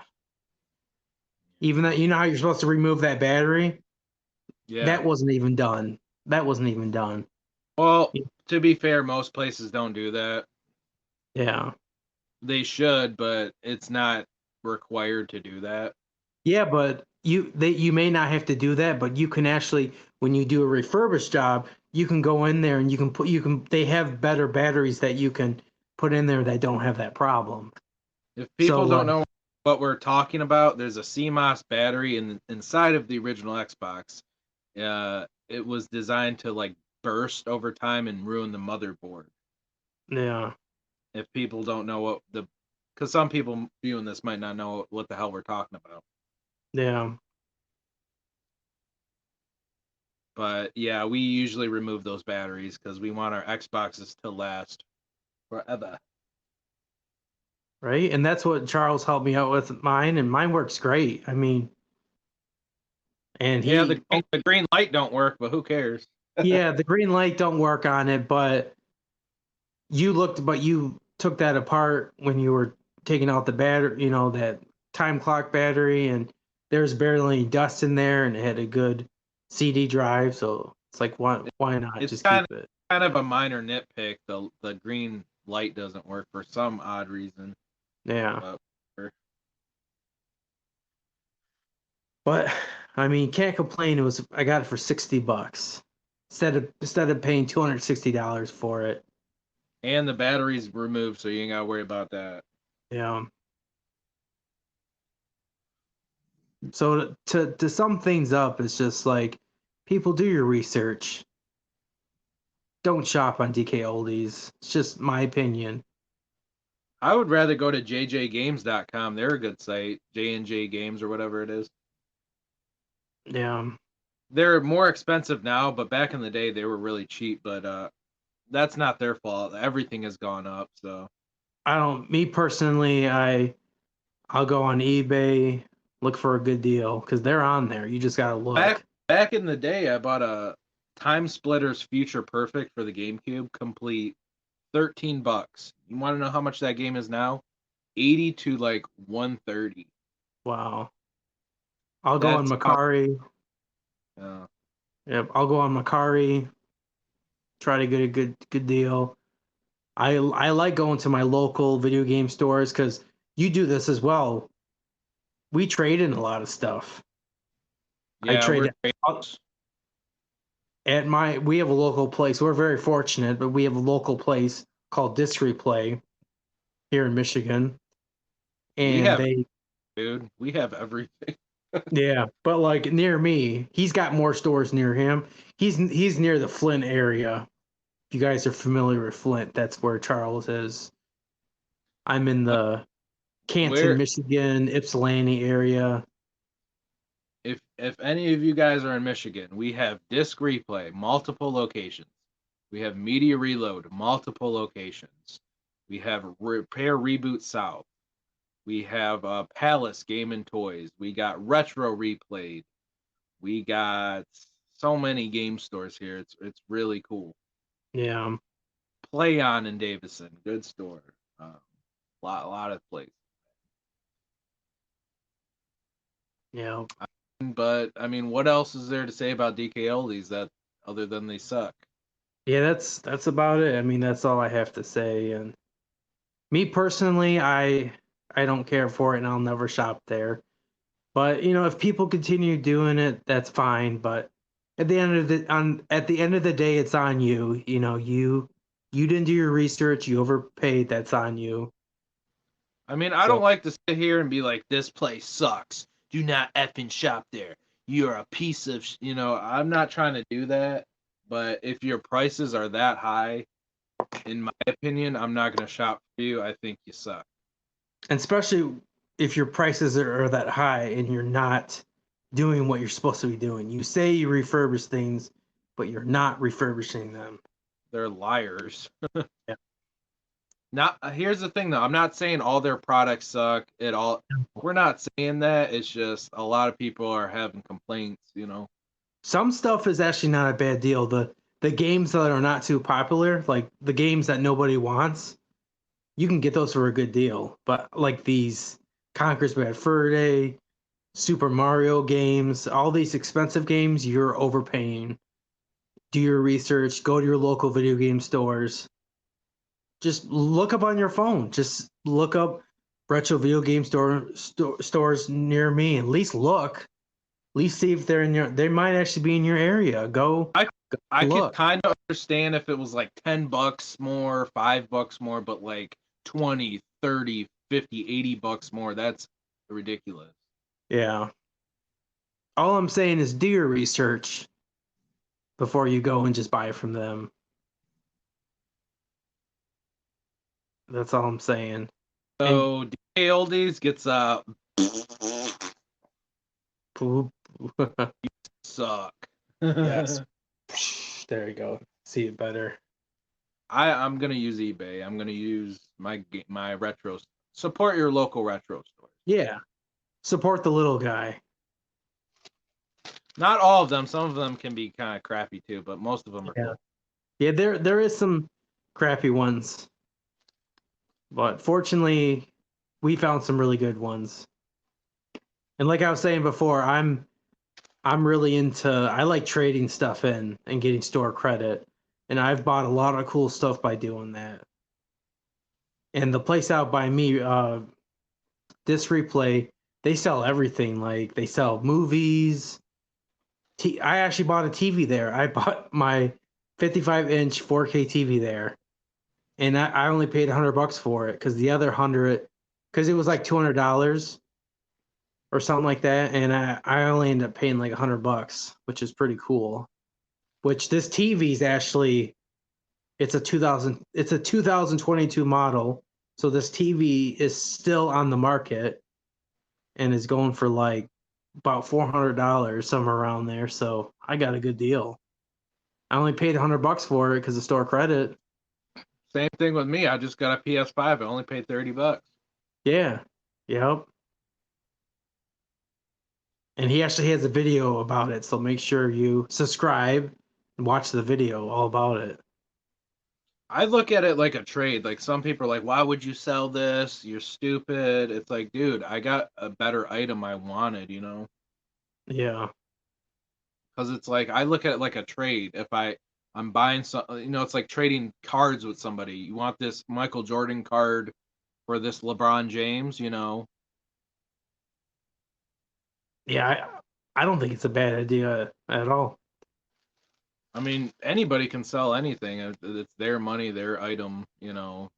Even that, how you're supposed to remove that battery? Yeah. That wasn't even done. Well, to be fair, most places don't do that. Yeah. They should, but it's not required to do that. Yeah, but you may not have to do that, but you can actually, when you do a refurbished job, you can go in there and they have better batteries that you can put in there that don't have that problem. If So, people don't like, know what we're talking about, there's a CMOS battery inside of the original Xbox. It was designed to like burst over time and ruin the motherboard. yeah, If people don't know because some people viewing this might not know what the hell we're talking about. yeah. But yeah, we usually remove those batteries because we want our Xboxes to last forever. Right? And that's what Charles helped me out with mine, and mine works great. I mean, and Yeah, the green light don't work, but who cares? yeah, the green light don't work on it, but you took that apart when you were taking out the battery, that time clock battery, and there's barely any dust in there, and it had a good CD drive, so it's like, why not It's just kind keep it? of a minor nitpick. The green light doesn't work for some odd reason. Yeah. But But I mean, can't complain. I got it for $60 instead of paying $260 for it. and the battery's removed, so you ain't gotta worry about that. Yeah. So to sum things up, it's just like, people, do your research. Don't shop on DKoldies. It's just my opinion. I would rather go to jjgames.com. They're a good site. J&J Games or whatever it is. Yeah. They're more expensive now, but back in the day they were really cheap, but that's not their fault. Everything has gone up, so Me personally, I'll go on eBay, look for a good deal, because they're on there. You just gotta look. back in the day I bought a Time Splitters Future Perfect for the GameCube complete, $13. You want to know how much that game is now? 80 to like 130. Wow. I'll go on That's Macari. uh, Yep, I'll go on Macari, try to get a good deal. I like going to my local video game stores, because you do this as well. We trade in a lot of stuff. I yeah, trade we have a local place. We're very fortunate, but we have a local place called Disc Replay here in Michigan. And we have everything. yeah, but like near me, he's got more stores near him. He's near the Flint area. If you guys are familiar with Flint, that's where Charles is. I'm in the Canton, Where Michigan, Ypsilanti area. if any of you guys are in Michigan, we have Disc Replay, multiple locations. We have Media Reload, multiple locations. We have Repair Reboot South. We have Palace Game and Toys. We got Retro Replayed. We got so many game stores here. It's really cool. Yeah. Play On in Davison, good store. Lot of places. Yeah. But I mean, what else is there to say about DKoldies that other than they suck? Yeah, that's about it. I mean, that's all I have to say. And me personally, I don't care for it, and I'll never shop there. But if people continue doing it, that's fine. But at the end of the day, it's on you. You didn't do your research. You overpaid. That's on you. I mean, I don't like to sit here and be like, this place sucks. Do not effing shop there. You're a piece of, I'm not trying to do that. But if your prices are that high, in my opinion, I'm not going to shop for you. I think you suck. And especially if your prices are that high and you're not doing what you're supposed to be doing. You say you refurbish things, but you're not refurbishing them. They're liars. Yeah. Now, here's the thing, though. I'm not saying all their products suck at all. We're not saying that. It's just a lot of people are having complaints, Some stuff is actually not a bad deal. The games that are not too popular, like the games that nobody wants, you can get those for a good deal. But like these Conker's Bad Fur Day, Super Mario games, all these expensive games, you're overpaying. Do your research, go to your local video game stores. Just look up on your phone. Just look up retro video game stores near me. At least look. least see if they're in your. They might actually be in your area. Go. I could look. kind of understand if it was like $10 more, $5 more, but like 20, 30, 50, $80 more. That's ridiculous. Yeah. All I'm saying is do your research before you go and just buy it from them. That's all I'm saying. So DKoldies gets Poop. suck. Yes. There you go. See it better. I'm gonna use eBay. I'm gonna use my retro. Support your local retro stores. Yeah. Support the little guy. Not all of them. Some of them can be kind of crappy too, but most of them are cool. Yeah, there is some crappy ones. But fortunately, we found some really good ones. And like I was saying before, I'm really into I like trading stuff in and getting store credit. And I've bought a lot of cool stuff by doing that. And the place out by me, Disc Replay, they sell everything. Like they sell movies. I actually bought a TV there. I bought my 55-inch 4K TV there, and I only paid $100 for it because the other 100, because it was like $200 or something like that, and I only ended up paying like $100, which is pretty cool. Which this TV is actually, it's a 2022 model, so this TV is still on the market, and is going for like about $400, somewhere around there. So I got a good deal. I only paid $100 for it because of store credit. Same thing with me. I just got a PS5. I only paid $30. Yeah. Yep. And he actually has a video about it, so make sure you subscribe and watch the video all about it. I look at it like a trade. Like some people are like, "Why would you sell this? You're stupid." It's like, dude, I got a better item I wanted, you know? Yeah. Because it's like I look at it like a trade. If I'm buying some, you know, it's like trading cards with somebody. You want this Michael Jordan card for this LeBron James, you know? Yeah, I don't think it's a bad idea at all. I mean, anybody can sell anything. It's their money, their item, you know.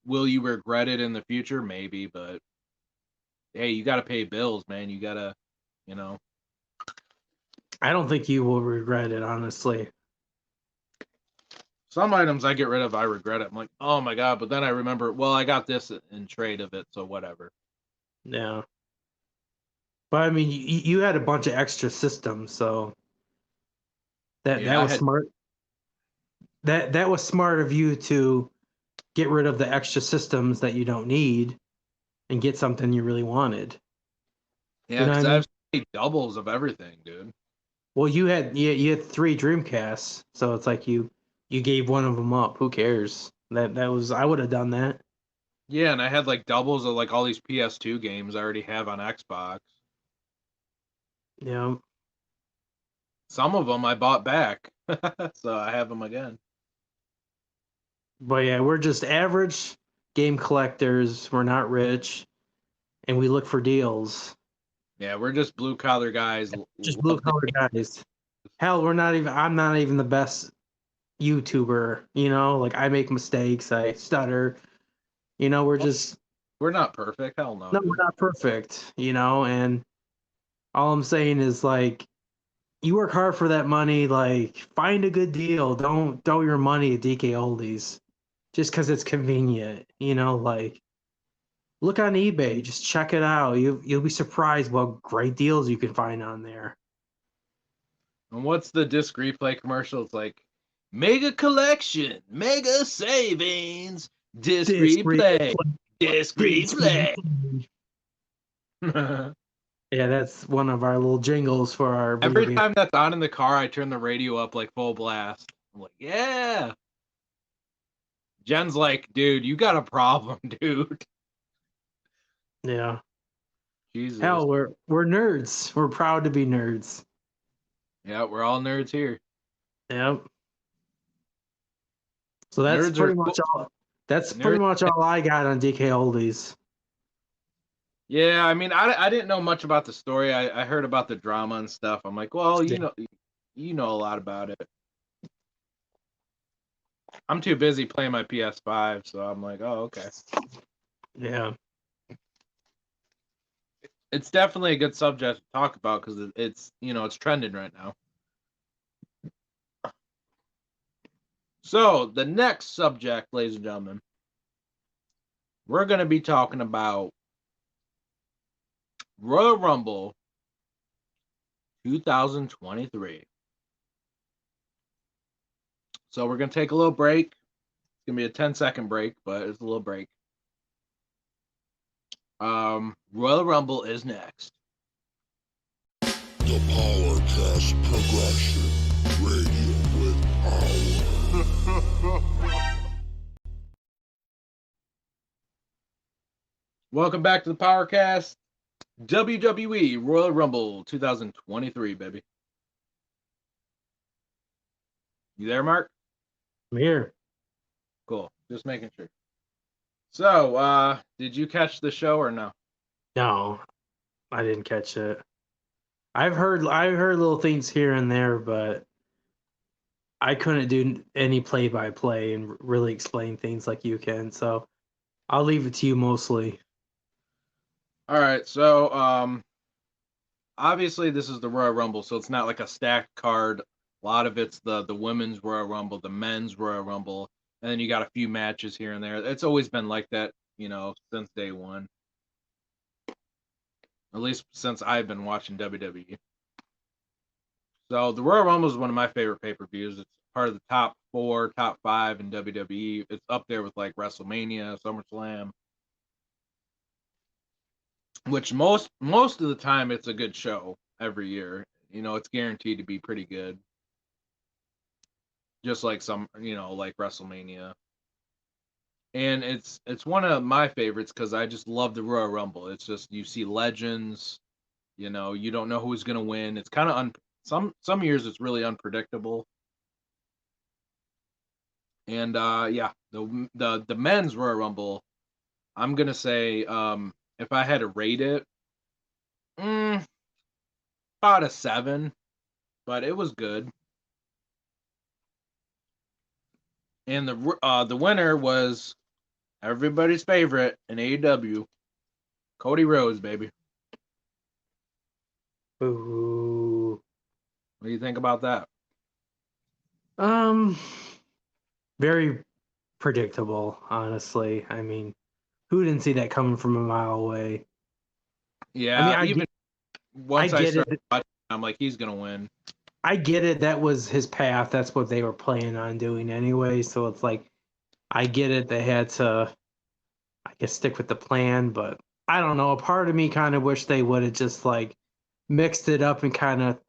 Will you regret it in the future? Maybe, but hey, you got to pay bills, man. You got to, you know. I don't think you will regret it, honestly. Some items I get rid of, I regret it. I'm like, oh my God. But then I remember, well, I got this in trade of it, so whatever. Yeah. But I mean, you had a bunch of extra systems, so that was smart. That was smart of you to get rid of the extra systems that you don't need and get something you really wanted. Yeah, you know because I I mean? have so many doubles of everything, dude. Well, you had 3 Dreamcasts, so it's like you gave one of them up. Who cares? That was I would have done that. Yeah, and I had like doubles of like all these PS2 games I already have on Xbox. Yeah. Some of them I bought back, so I have them again. But yeah, we're just average game collectors. We're not rich, and we look for deals. Yeah, we're just blue collar guys. Just blue collar guys. Hell, I'm not even the best YouTuber, you know? Like I make mistakes, I stutter. You know, We're not perfect. Hell no. no, Dude. we're not perfect, you know, and all I'm saying is like you work hard for that money, like find a good deal. Don't throw your money at DKoldies just because it's convenient, you know, like look on eBay, just check it out. You'll be surprised what great deals you can find on there. And what's the disc replay commercial? It's like mega collection, mega savings, disc replay, disc replay. Yeah, that's one of our little jingles for our Every time that's on in the car, I turn the radio up like full blast. I'm like, yeah. Jen's like, dude, you got a problem, dude. Yeah. Jesus. Hell, we're nerds. We're proud to be nerds. Yeah, we're all nerds here. Yep. So that's nerds pretty much all. That's pretty much all I got on DKoldies. Yeah, I mean, I didn't know much about the story. I heard about the drama and stuff. I'm like, well, you know a lot about it. I'm too busy playing my PS5, so I'm like, oh, okay. Yeah. It's definitely a good subject to talk about because it's it's trending right now. So the next subject, ladies and gentlemen, we're going to be talking about Royal Rumble 2023. So we're going to take a little break. It's going to be a 10-second break, but it's a little break. Royal Rumble is next. The PowerKast Progression Radio with Power. Welcome back to the PowerKast. WWE Royal Rumble 2023, baby. You there, Mark? I'm here. Cool. Just making sure. So, did you catch the show or no? No, I didn't catch it. I've heard little things here and there, but I couldn't do any play-by-play and really explain things like you can. So I'll leave it to you mostly. All right. So, obviously this is the Royal Rumble, so it's not like a stacked card. A lot of it's the women's Royal Rumble, the men's Royal Rumble, and then you got a few matches here and there. It's always been like that, since day one. At least since I've been watching WWE. So the Royal Rumble is one of my favorite pay-per-views. It's part of the top 4, top 5 in WWE. It's up there with like WrestleMania, SummerSlam. Which most of the time it's a good show every year. It's guaranteed to be pretty good. Just like like WrestleMania. And it's one of my favorites because I just love the Royal Rumble. It's just you see legends, you don't know who's gonna win. It's kind of some years it's really unpredictable. And yeah, the men's Royal Rumble, I'm gonna say if I had to rate it, about a 7, but it was good. And the winner was everybody's favorite in AEW, Cody Rhodes, baby. Ooh. What do you think about that? Very predictable, honestly. I mean, who didn't see that coming from a mile away? Yeah, I even once I get started it. watching, I'm like, he's gonna win. I get it. That was his path. That's what they were planning on doing anyway. So it's like, I get it. They had to, I guess, stick with the plan. But I don't know. A part of me kind of wish they would have just like mixed it up and kind of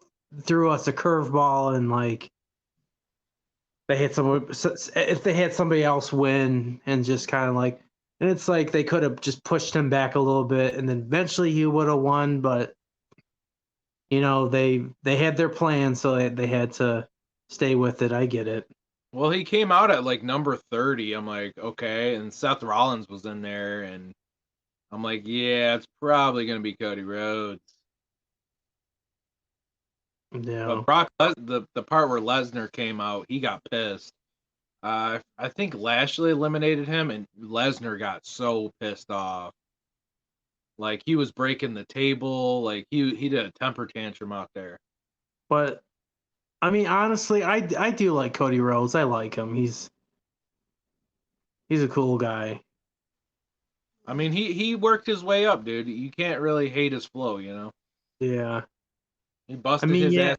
threw us a curveball and like they had someone. If they had somebody else win and just kind of like, and it's like they could have just pushed him back a little bit and then eventually he would have won. But they had their plan, so they had to stay with it. I get it. Well, he came out at like number 30. I'm like, okay, and Seth Rollins was in there, and I'm like, yeah, it's probably gonna be Cody Rhodes. Yeah. But Brock, the part where Lesnar came out, he got pissed. I think Lashley eliminated him, and Lesnar got so pissed off. Like he was breaking the table. Like he did a temper tantrum out there. But I mean, honestly, I do like Cody Rhodes. I like him. He's a cool guy. I mean, he worked his way up, dude. You can't really hate his flow, Yeah. He busted his ass.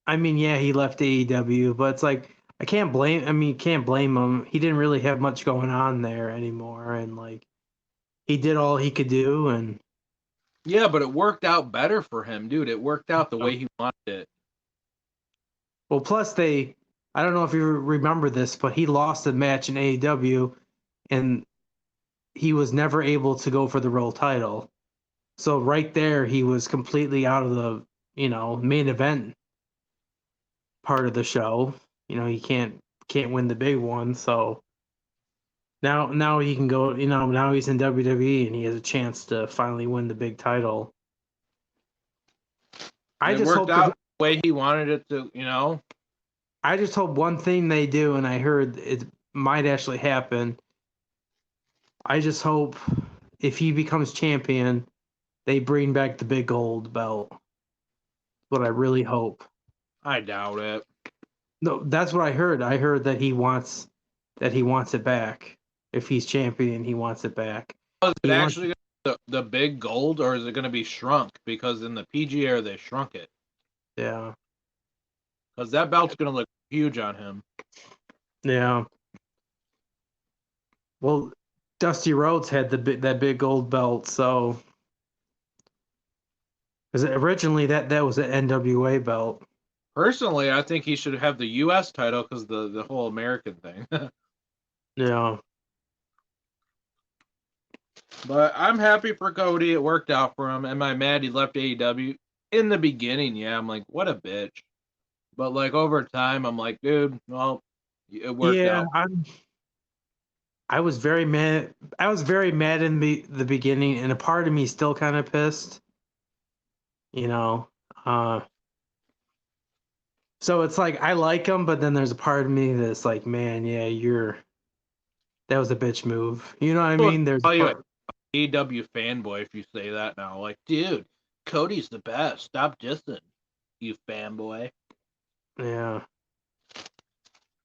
I mean, yeah, he left AEW, but it's like can't blame him. He didn't really have much going on there anymore, and like he did all he could do, and Yeah, but it worked out better for him, dude. It worked out the way he wanted it. well, plus I don't know if you remember this, but he lost a match in AEW, and he was never able to go for the world title. So right there, he was completely out of the main event part of the show. He can't win the big one. So Now he can go. Now he's in WWE and he has a chance to finally win the big title. I It just worked hope out the way he wanted it to. I just hope one thing they do, and I heard it might actually happen. I just hope if he becomes champion, they bring back the big gold belt. What I really hope. I doubt it. No, that's what I heard. I heard that he wants it back. If he's champion, he wants it back. Is it He wants, actually the big gold, or is it going to be shrunk? Because in the PG era, they shrunk it. yeah, Because that belt's going to look huge on him. yeah. Well, Dusty Rhodes had that big gold belt, so because originally that was an NWA belt. Personally, I think he should have the U.S. title because the whole American thing. Yeah. But I'm happy for Cody. It worked out for him. Am I mad he left AEW? In the beginning, yeah, I'm like, what a bitch. But like over time, I'm like, dude, well, it worked out. I was very mad. I was very mad in the beginning, and a part of me still kind of pissed. You know, so it's like I like him, but then there's a part of me that's like, man, yeah, that was a bitch move. You know what I mean? There's Tell you, AEW fanboy if you say that now. Like, dude, Cody's the best. Stop dissing, you fanboy. Yeah.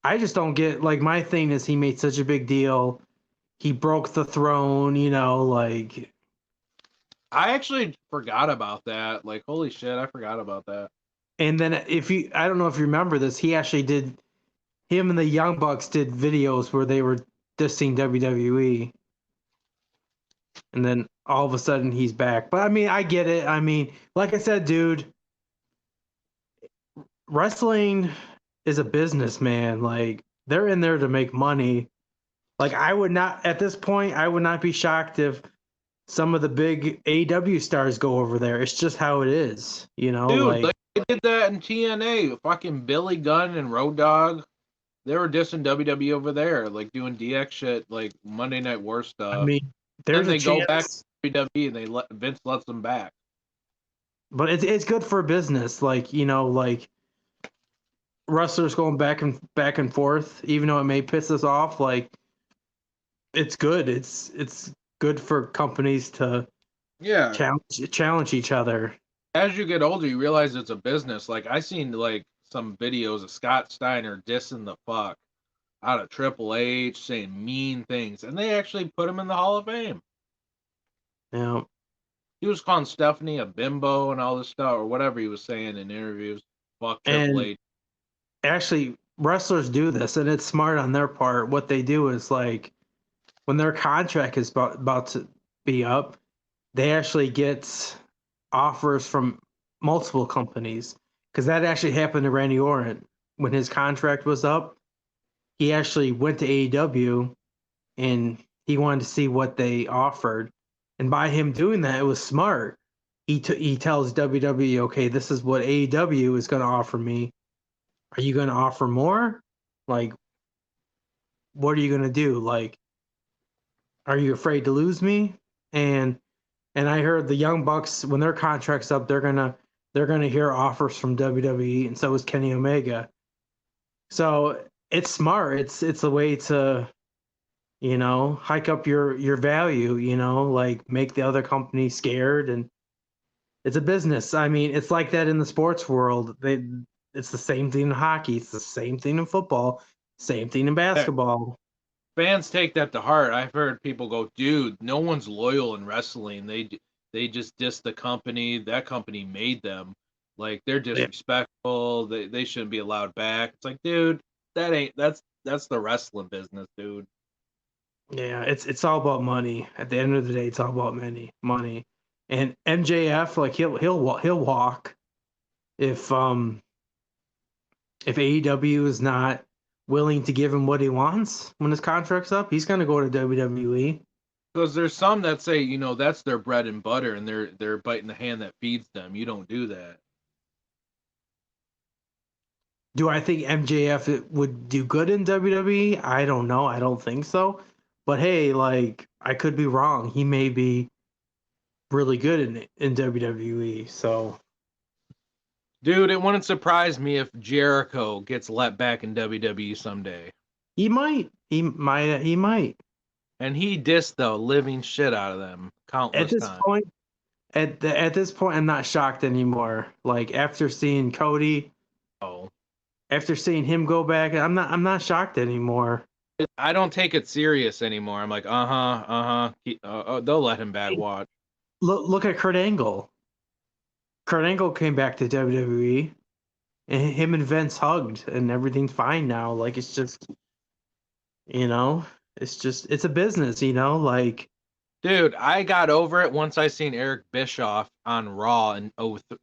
I just don't get, like, my thing is he made such a big deal. He broke the throne, like. I actually forgot about that. Like, holy shit, I forgot about that. And then I don't know if you remember this, him and the Young Bucks did videos where they were dissing WWE. And then all of a sudden he's back. But I mean, I get it. I mean, like I said, dude, wrestling is a business, man. Like, they're in there to make money. Like, at this point, I would not be shocked if some of the big AEW stars go over there. It's just how it is, Dude, like they did that in TNA. Fucking Billy Gunn and Road Dogg. They were dissing WWE over there, like doing DX shit, like Monday Night War stuff. I mean, then they go back to WWE and Vince lets them back. But it's good for business, like wrestlers going back and forth, even though it may piss us off. Like, it's good. It's good for companies to challenge each other. As you get older, you realize it's a business. Like I seen like some videos of Scott Steiner dissing the fuck out of Triple H, saying mean things, and they actually put him in the Hall of Fame. Yeah. He was calling Stephanie a bimbo and all this stuff, or whatever he was saying in interviews. Fuck Triple H. Actually, wrestlers do this, and it's smart on their part. What they do is, like, when their contract is about to be up, they actually get offers from multiple companies. Because that actually happened to Randy Orton. When his contract was up, he actually went to AEW, and he wanted to see what they offered. And by him doing that, it was smart. He tells WWE, okay, this is what AEW is going to offer me. Are you going to offer more? Like, what are you going to do? Like, are you afraid to lose me? And I heard the Young Bucks, when their contract's up, they're gonna hear offers from WWE, and so is Kenny Omega. So it's smart. It's a way to, hike up your value. Like, make the other company scared, and it's a business. I mean, it's like that in the sports world. It's the same thing in hockey. It's the same thing in football. Same thing in basketball. Fans take that to heart. I've heard people go, dude, no one's loyal in wrestling. They just diss the company. That company made them. Like, they're disrespectful. They shouldn't be allowed back. It's like, dude, that's the wrestling business, dude. Yeah, it's all about money. At the end of the day, it's all about money. And MJF, like, he'll walk if AEW is not willing to give him what he wants when his contract's up. He's gonna go to WWE. Because there's some that say, that's their bread and butter, and they're biting the hand that feeds them. You don't do that. Do I think MJF would do good in WWE? I don't know. I don't think so. But hey, like I could be wrong. He may be really good in WWE. So Dude, it wouldn't surprise me if Jericho gets let back in WWE someday. he might. He might. And he dissed the living shit out of them At countless this times. point, at this point, I'm not shocked anymore. Like after seeing Cody, Oh. after seeing him go back, I'm not shocked anymore. I don't take it serious anymore. I'm like, they'll let him back. Watch. Look at Kurt Angle. Kurt Angle came back to WWE, and him and Vince hugged, and everything's fine now. Like it's just, it's a business, like Dude, I got over it once I seen Eric Bischoff on Raw in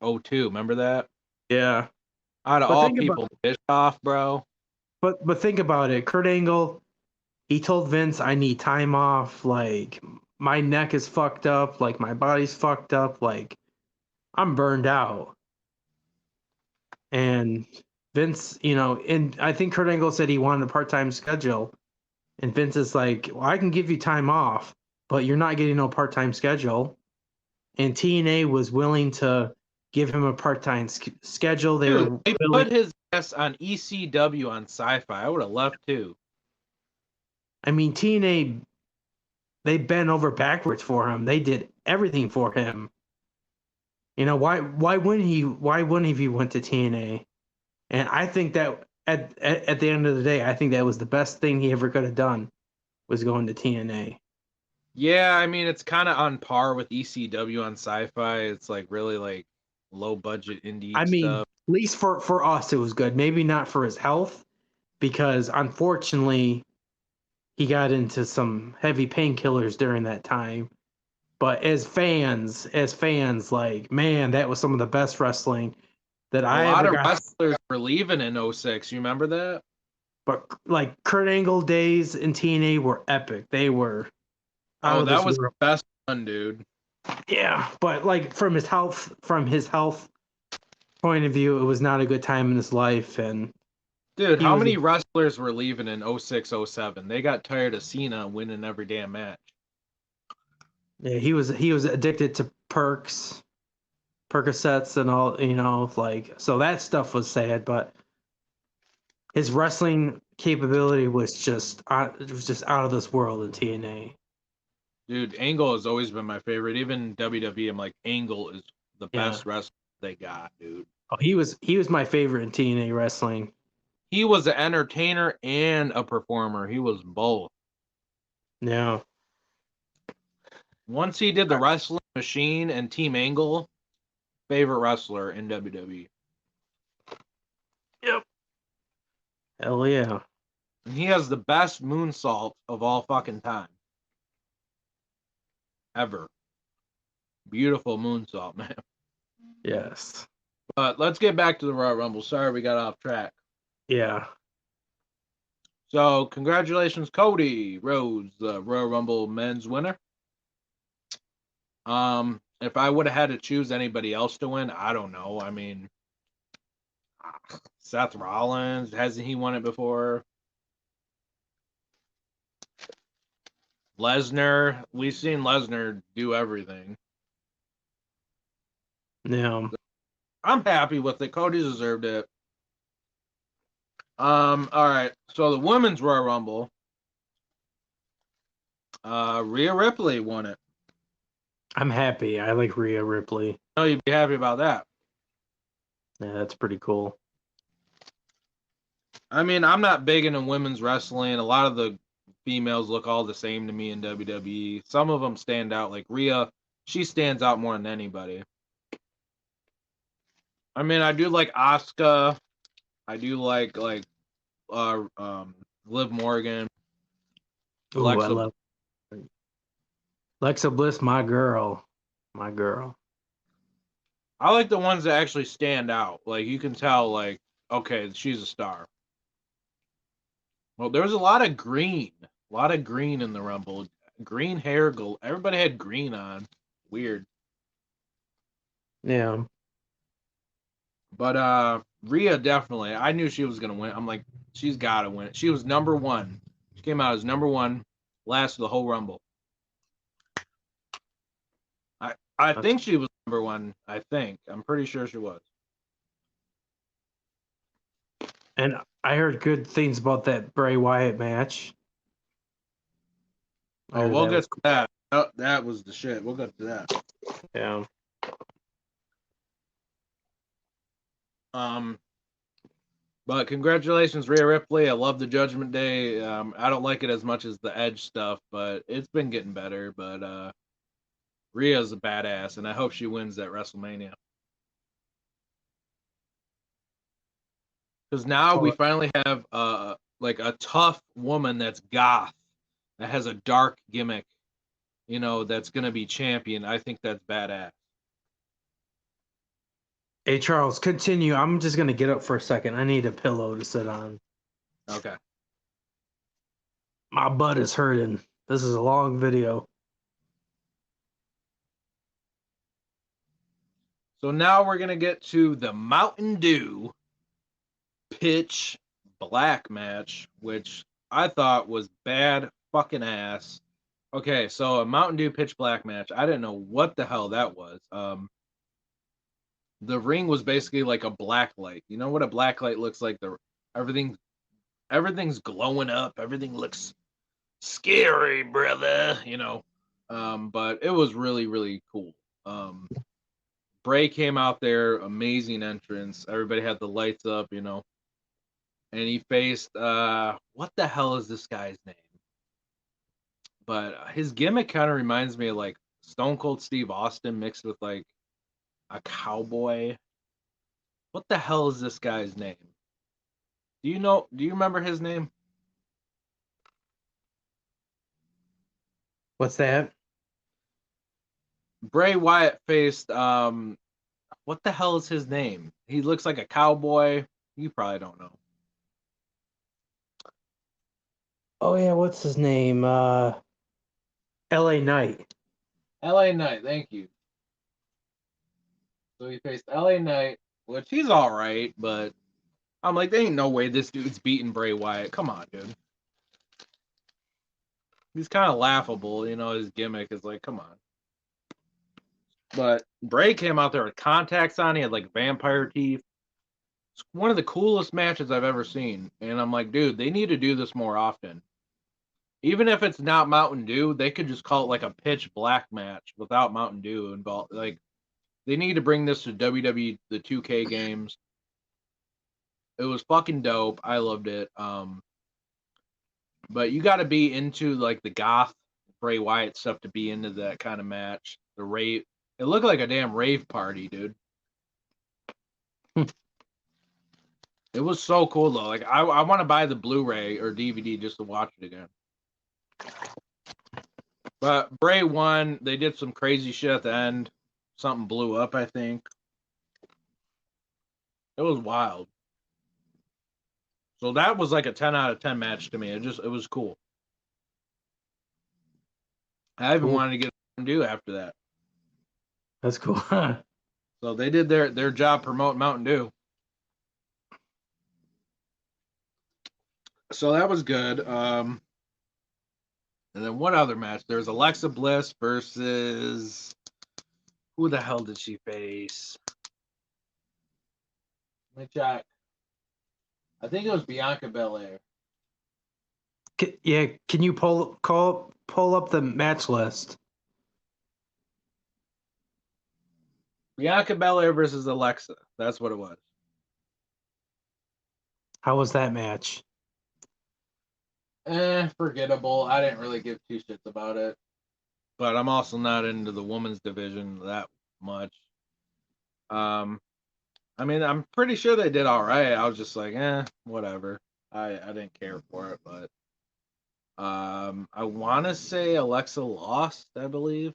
02. Remember that? yeah. Out of But all think about people, Bischoff, bro. but think about it. Kurt Angle, he told Vince, "I need time off. Like my neck is fucked up. Like my body's fucked up. Like I'm burned out." And Vince, and I think Kurt Angle said he wanted a part-time schedule. And Vince is like, "Well, I can give you time off, but you're not getting no part-time schedule." And TNA was willing to give him a part-time schedule. They Dude, were they willing. put his ass on ECW on Sci-Fi. I would have left too. I mean, TNA, they bent over backwards for him. They did everything for him. Why wouldn't he? Why wouldn't he went to TNA? And I think that at the end of the day, I think that was the best thing he ever could have done, was going to TNA. Yeah, I mean, it's kind of on par with ECW on Sci-Fi. It's like really like low budget indie I mean, stuff. at least for us, it was good. Maybe not for his health, because unfortunately, he got into some heavy painkillers during that time. But as fans, like, man, that was some of the best wrestling that A I lot ever of got. wrestlers were leaving in 06. You remember that? But like Kurt Angle days in TNA were epic. They were out Oh, of that this was the world. best one, dude. Yeah, but like from his health point of view, it was not a good time in his life, and Dude, he how was many wrestlers were leaving in 06, 07? They got tired of Cena winning every damn match. he was addicted to Percocets and all, like, so that stuff was sad, but his wrestling capability was just it was just out of this world in TNA. Dude, Angle has always been my favorite. Even WWE, I'm like, Angle is the Yeah. best wrestler they got, dude. Oh, he was my favorite in TNA wrestling. He was an entertainer and a performer. He was both. Yeah. Once he did the Wrestling Machine and Team Angle, favorite wrestler in WWE. Yep. Hell yeah. And he has the best moonsault of all fucking time. Ever. Beautiful moonsault, man. Yes. But let's get back to the Royal Rumble. Sorry we got off track. Yeah. So, congratulations, Cody Rhodes, the Royal Rumble men's winner. If I would have had to choose anybody else to win, I don't know. I mean, Seth Rollins, hasn't he won it before? Lesnar, we've seen Lesnar do everything. Yeah. I'm happy with it. Cody deserved it. All right. So the women's Royal Rumble, Rhea Ripley won it. I'm happy. I like Rhea Ripley. Oh, you'd be happy about that. Yeah, that's pretty cool. I mean, I'm not big into women's wrestling. A lot of the females look all the same to me in WWE. Some of them stand out. Like Rhea, she stands out more than anybody. I mean, I do like Asuka. I do like Liv Morgan. Ooh, I love Alexa Bliss, my girl. My girl. I like the ones that actually stand out. Like you can tell, like, okay, she's a star. Well, there was a lot of green in the Rumble. Green hair, everybody had green on. Weird. Yeah. But Rhea definitely. I knew she was gonna win. I'm like, she's gotta win it. She was number one. She came out as number one. lasted the whole Rumble. I think she was number one. I'm pretty sure she was. And I heard good things about that Bray Wyatt match. Oh, we'll get to that. Oh, that was the shit. We'll get to that. Yeah. But congratulations, Rhea Ripley. I love the Judgment Day. I don't like it as much as the Edge stuff, but it's been getting better. But Rhea's a badass, and I hope she wins that WrestleMania. Because now we finally have like a tough woman that's goth, that has a dark gimmick, that's gonna be champion. I think that's badass. Hey, Charles, continue. I'm just going to get up for a second. I need a pillow to sit on. Okay. My butt is hurting. This is a long video. So now we're going to get to the Mountain Dew Pitch Black match, which I thought was bad fucking ass. Okay, so a Mountain Dew Pitch Black match. I didn't know what the hell that was. The ring was basically like a black light. You know what a black light looks like? Everything's glowing up. Everything looks scary, brother. But it was really, really cool. Bray came out there, amazing entrance. Everybody had the lights up, and he faced what the hell is this guy's name? But his gimmick kind of reminds me of like Stone Cold Steve Austin mixed with like a cowboy. What the hell is this guy's name? Do you remember his name? What's that? Bray Wyatt faced what the hell is his name? He looks like a cowboy. You probably don't know. Oh, yeah, what's his name? LA Knight. LA Knight, thank you. So he faced LA Knight, which he's all right, but I'm like, there ain't no way this dude's beating Bray Wyatt. Come on, dude. He's kind of laughable, his gimmick is like, come on. But Bray came out there with contacts on. He had like vampire teeth. It's one of the coolest matches I've ever seen. And I'm like, dude, they need to do this more often. Even if it's not Mountain Dew, they could just call it like a pitch black match without Mountain Dew involved. Like, they need to bring this to WWE, the 2K games. It was fucking dope. I loved it. But you got to be into like the goth Bray Wyatt stuff to be into that kind of match. The rave. It looked like a damn rave party, dude. It was so cool though. Like I want to buy the Blu-ray or DVD just to watch it again. But Bray won. They did some crazy shit at the end. Something blew up, I think. It was wild. So that was like a 10 out of 10 match to me. It was cool. I even wanted to get Mountain Dew after that. That's cool. So they did their job promoting Mountain Dew. So that was good. And then what other match? There's Alexa Bliss versus who the hell did she face? Let me check. I think it was Bianca Belair. Yeah, can you pull up the match list? Bianca Belair versus Alexa. That's what it was. How was that match? Forgettable. I didn't really give two shits about it. But I'm also not into the women's division that much. I mean, I'm pretty sure they did all right. I was just like, whatever. I didn't care for it, but I want to say Alexa lost, I believe.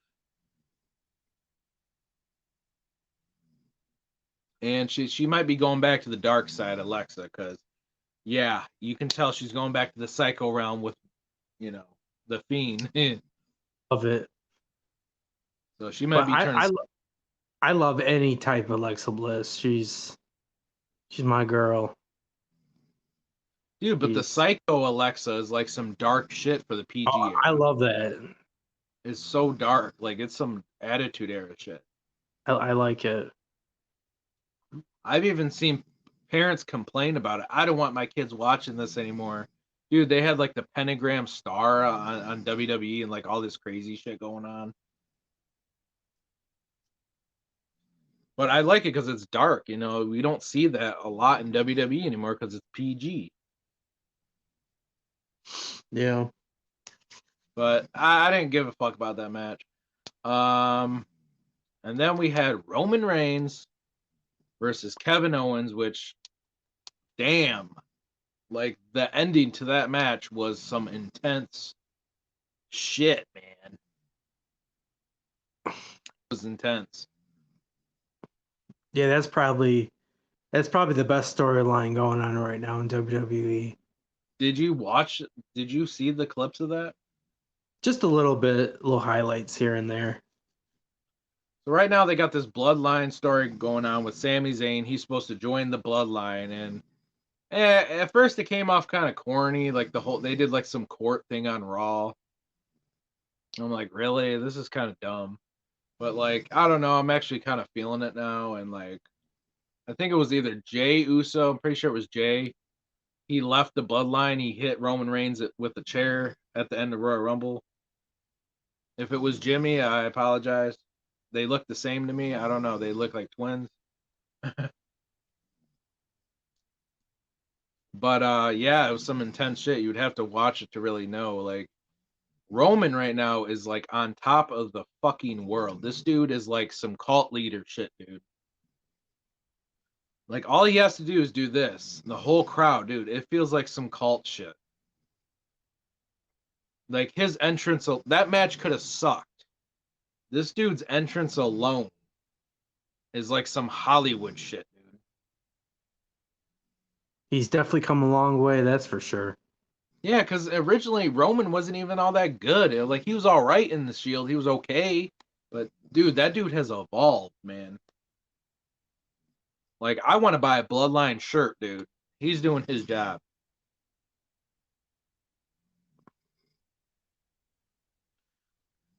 And she might be going back to the dark side, Alexa, because yeah, you can tell she's going back to the psycho realm with, the Fiend. Of it. So she might But be turning. I love any type of Alexa Bliss. She's my girl. Dude, but the Psycho Alexa is like some dark shit for the PG era. I love that. It's so dark. Like, it's some Attitude Era shit. I like it. I've even seen parents complain about it. I don't want my kids watching this anymore. Dude, they had like the pentagram star on WWE and like all this crazy shit going on. But I like it because it's dark. You know, we don't see that a lot in WWE anymore because it's PG. Yeah. But I didn't give a fuck about that match. And then we had Roman Reigns versus Kevin Owens, which, damn, like the ending to that match was some intense shit, man. It was intense. Yeah, that's probably the best storyline going on right now in WWE. Did you see the clips of that? Just a little bit, little highlights here and there. So right now they got this bloodline story going on with Sami Zayn. He's supposed to join the bloodline, and at first it came off kind of corny, like they did like some court thing on Raw. I'm like, really? This is kind of dumb. But like, I don't know, I'm actually kind of feeling it now, and like, I think it was either Jay Uso, I'm pretty sure it was Jay. He left the bloodline, he hit Roman Reigns with the chair at the end of Royal Rumble. If it was Jimmy, I apologize. They look the same to me. I don't know. They look like twins. But yeah, it was some intense shit. You would have to watch it to really know. Like, Roman right now is like on top of the fucking world. This dude is like some cult leader shit, dude. Like, all he has to do is do this. The whole crowd, dude, it feels like some cult shit. Like, his entrance, that match could have sucked. This dude's entrance alone is like some Hollywood shit, dude. He's definitely come a long way, that's for sure. Yeah, because originally Roman wasn't even all that good. Like, he was all right in the Shield. He was okay. But, dude, that dude has evolved, man. Like, I want to buy a Bloodline shirt, dude. He's doing his job.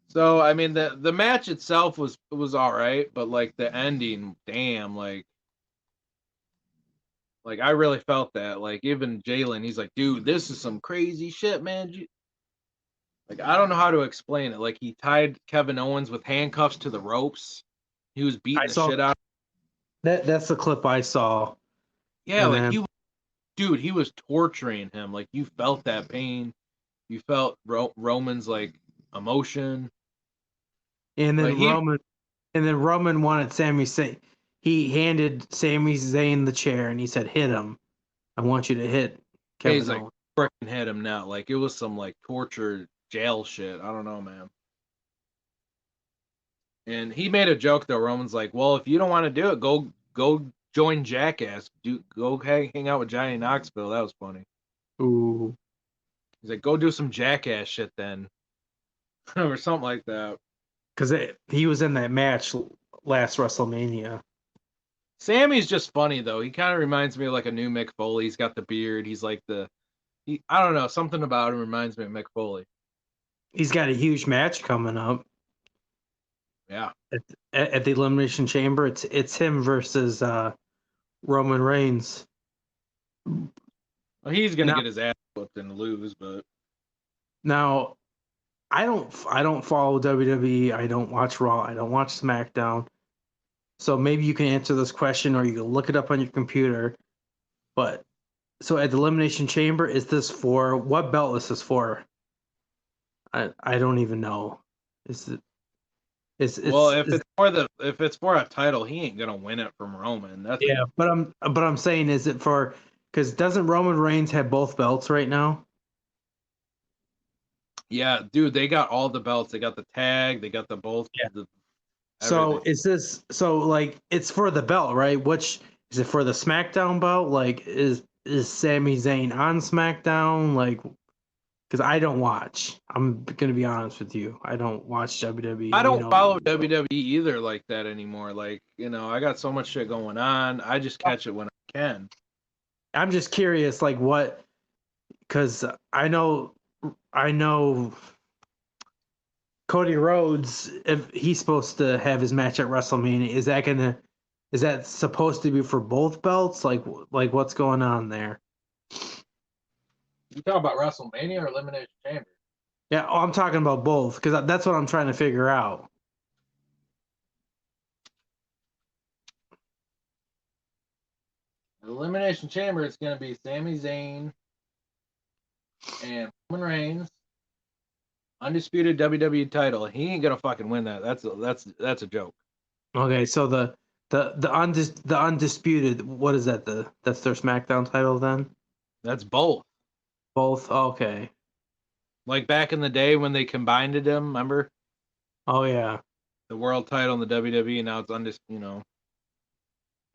So, I mean, the match itself was all right, but like the ending, damn, like I really felt that. Like, even Jalen, he's like, dude, this is some crazy shit, man. Like, I don't know how to explain it. Like, he tied Kevin Owens with handcuffs to the ropes. He was beating the shit out. That's the clip I saw. Yeah, like he was torturing him. Like, you felt that pain. You felt Roman's like emotion. And then Roman wanted Sami Zayn. He handed Sami Zayn the chair and he said, "Hit him. I want you to hit Kevin He's like, Owens." freaking hit him now. Like, it was some like torture jail shit. I don't know, man. And he made a joke though. Roman's like, well, if you don't want to do it, go join Jackass. Go hang out with Johnny Knoxville. That was funny. Ooh. He's like, go do some Jackass shit then, or something like that. Because he was in that match last WrestleMania. Sammy's just funny though. He kind of reminds me of like a new Mick Foley. He's got the beard. He's like I don't know, something about him reminds me of Mick Foley. He's got a huge match coming up. Yeah. At the Elimination Chamber, it's him versus Roman Reigns. Well, he's gonna get his ass whooped and lose, but now I don't follow WWE. I don't watch Raw. I don't watch SmackDown. So maybe you can answer this question, or you can look it up on your computer. But so at the Elimination Chamber, is this for what belt is this for? I don't even know. Is it? If it's for a title, he ain't gonna win it from Roman. But I'm saying, is it for? Because doesn't Roman Reigns have both belts right now? Yeah, dude, they got all the belts. They got the tag. They got the both. Yeah. So is this like it's for the belt, right? Which is it for the SmackDown belt? Like is Sami Zayn on SmackDown? Like, because I don't watch. I'm gonna be honest with you. I don't watch WWE. I don't follow WWE either like that anymore. Like, I got so much shit going on. I just catch it when I can. I'm just curious, like what because I know Cody Rhodes, if he's supposed to have his match at WrestleMania, is that supposed to be for both belts? Like what's going on there? You talking about WrestleMania or Elimination Chamber? Yeah, I'm talking about both because that's what I'm trying to figure out. Elimination Chamber is going to be Sami Zayn and Roman Reigns, undisputed WWE title. He ain't gonna fucking win that. That's a joke. Okay, so the undisputed, what is that? That's their SmackDown title then? That's both. Both. Okay. Like back in the day when they combined them, remember? Oh yeah. The world title and the WWE. Now it's undisputed.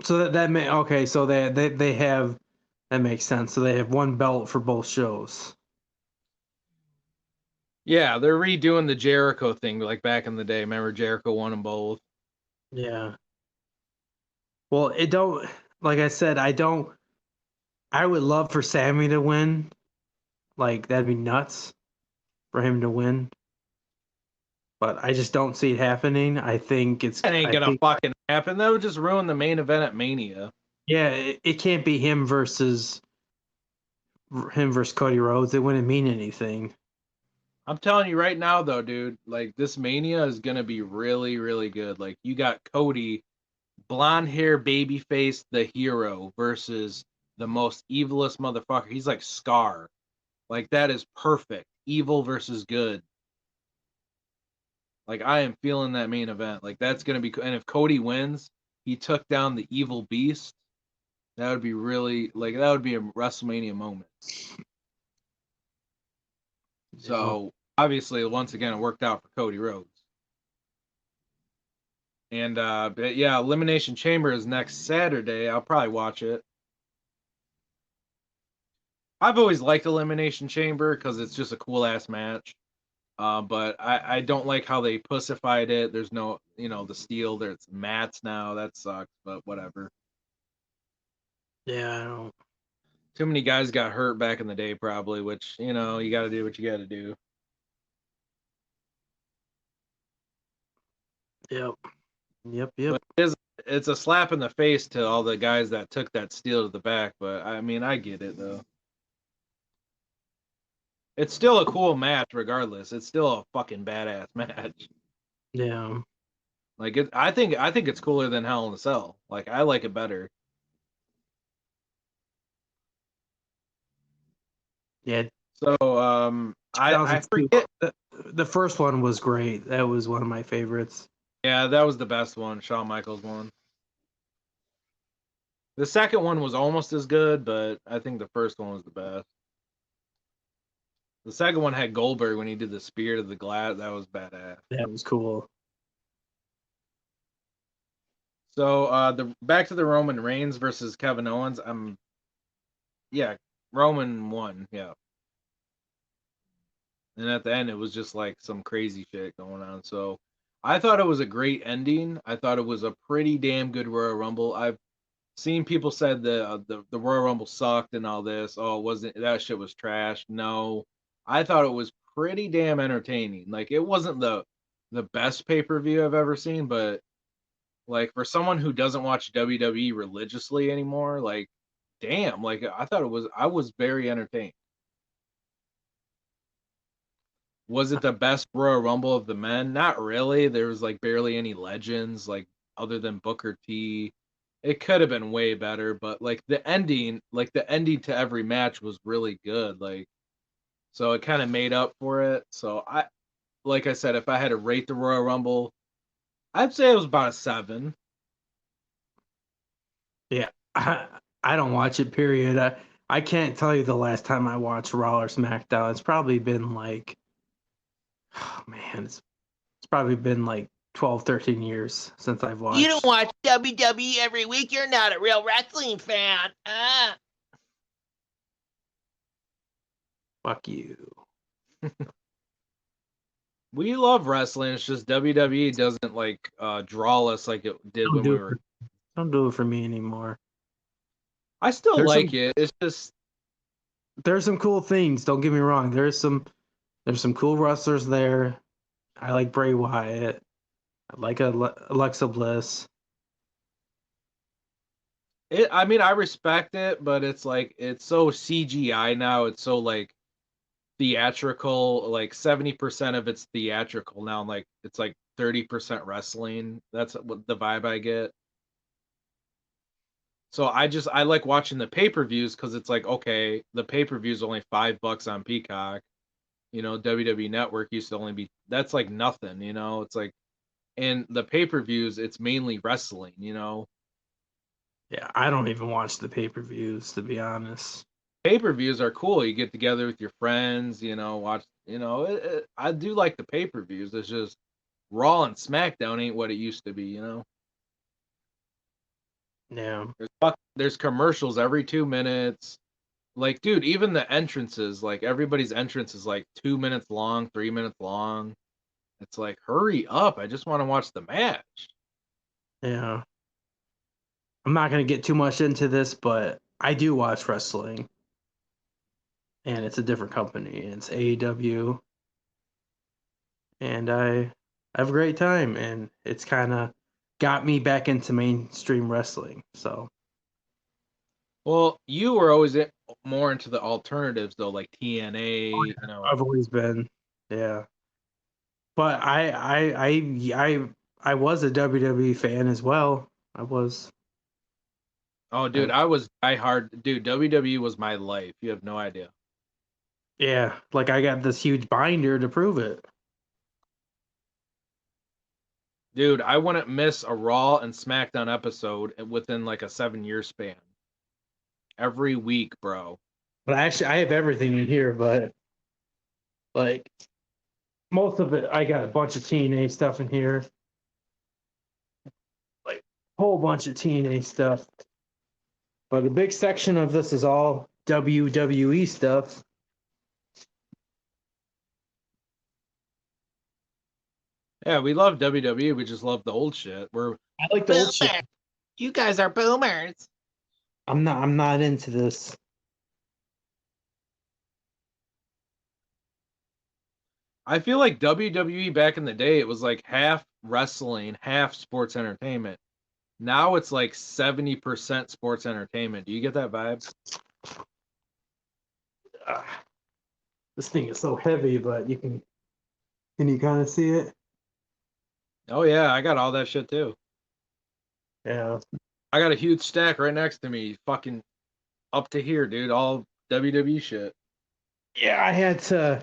So that may okay. So they have that makes sense. So they have one belt for both shows. Yeah, they're redoing the Jericho thing like back in the day. Remember Jericho won them both? Yeah. Well, it don't. Like I said, I don't. I would love for Sammy to win. Like that'd be nuts for him to win. But I just don't see it happening. I think it's. That ain't gonna fucking happen. That would just ruin the main event at Mania. Yeah, it can't be him versus Cody Rhodes. It wouldn't mean anything. I'm telling you right now, though, dude. Like this Mania is gonna be really, really good. Like you got Cody, blonde hair, baby face, the hero versus the most evilest motherfucker. He's like Scar. Like that is perfect. Evil versus good. Like I am feeling that main event. Like that's gonna be. And if Cody wins, he took down the evil beast. That would be really like that would be a WrestleMania moment. So obviously, once again, it worked out for Cody Rhodes. And but yeah, Elimination Chamber is next Saturday. I'll probably watch it. I've always liked Elimination Chamber because it's just a cool ass match. But I don't like how they pussified it. There's no, the steel. There's mats now. That sucks, but whatever. Yeah, I don't. Too many guys got hurt back in the day, probably, which, you got to do what you got to do. Yep. But it's a slap in the face to all the guys that took that steel to the back, but I mean, I get it, though. It's still a cool match, regardless. It's still a fucking badass match. Yeah. Like I think it's cooler than Hell in a Cell. Like I like it better. Yeah. So I forget. The first one was great. That was one of my favorites. Yeah, that was the best one. Shawn Michaels one. The second one was almost as good, but I think the first one was the best. The second one had Goldberg when he did the spear to the glass. That was badass. That was cool. So the back to the Roman Reigns versus Kevin Owens. Roman won. Yeah. And at the end, it was just like some crazy shit going on. So I thought it was a great ending. I thought it was a pretty damn good Royal Rumble. I've seen people said the Royal Rumble sucked and all this. Oh, it wasn't, that shit was trash. No, I thought it was pretty damn entertaining. Like it wasn't the best pay-per-view I've ever seen, but like for someone who doesn't watch WWE religiously anymore, like damn, like I was very entertained. Was it the best Royal Rumble of the men? Not really. There was like barely any legends, like other than Booker T. It could have been way better, but like the ending to every match was really good. Like, so it kind of made up for it. So like I said, if I had to rate the Royal Rumble, I'd say it was about a 7. Yeah. I don't watch it, period. I can't tell you the last time I watched Raw or SmackDown. It's probably been like, oh man, it's probably been like 12, 13 years since I've watched. You don't watch WWE every week. You're not a real wrestling fan. Fuck you. We love wrestling. It's just WWE doesn't like draw us like it did when we were. Don't do it for me anymore. I still There's like some- it. It's just there's some cool things. Don't get me wrong. There's some cool wrestlers there. I like Bray Wyatt. I like Alexa Bliss. I mean, I respect it, but it's like it's so CGI now. It's so like theatrical. Like 70% of it's theatrical now. Like it's like 30% wrestling. That's what the vibe I get. So I like watching the pay-per-views because it's like, okay, the pay-per-view is only $5 on Peacock. You know, WWE Network used to only be that's like nothing, you know. It's like and the pay-per-views, it's mainly wrestling, you know. Yeah, I don't even watch the pay-per-views, to be honest. Pay-per-views are cool. You get together with your friends, you know, watch, you know, I do like the pay-per-views. It's just Raw and SmackDown ain't what it used to be, you know. Yeah. There's commercials every 2 minutes. Like, dude, even the entrances, like everybody's entrance is like 2 minutes long, 3 minutes long. It's like, hurry up. I just want to watch the match. Yeah. I'm not going to get too much into this, but I do watch wrestling. And it's a different company. It's AEW. And I have a great time. And it's kind of got me back into mainstream wrestling. So, Well, you were always more into the alternatives though, like TNA, you know. I've always been. Yeah. But I was a WWE fan as well. I was. Oh, dude, I was diehard. Dude, WWE was my life. You have no idea. Yeah, like I got this huge binder to prove it. Dude, I wouldn't miss a Raw and SmackDown episode within like a 7-year span. Every week, bro. But actually, I have everything in here, but like most of it, I got a bunch of TNA stuff in here. Like a whole bunch of TNA stuff. But a big section of this is all WWE stuff. Yeah, we love WWE. We just love the old shit. I like the old shit. Boomer. You guys are boomers. I'm not into this. I feel like WWE back in the day, it was like half wrestling, half sports entertainment. Now it's like 70% sports entertainment. Do you get that vibe? This thing is so heavy, but can you kind of see it? Oh yeah, I got all that shit too. Yeah. I got a huge stack right next to me, fucking up to here, dude. All WWE shit. Yeah, I had to.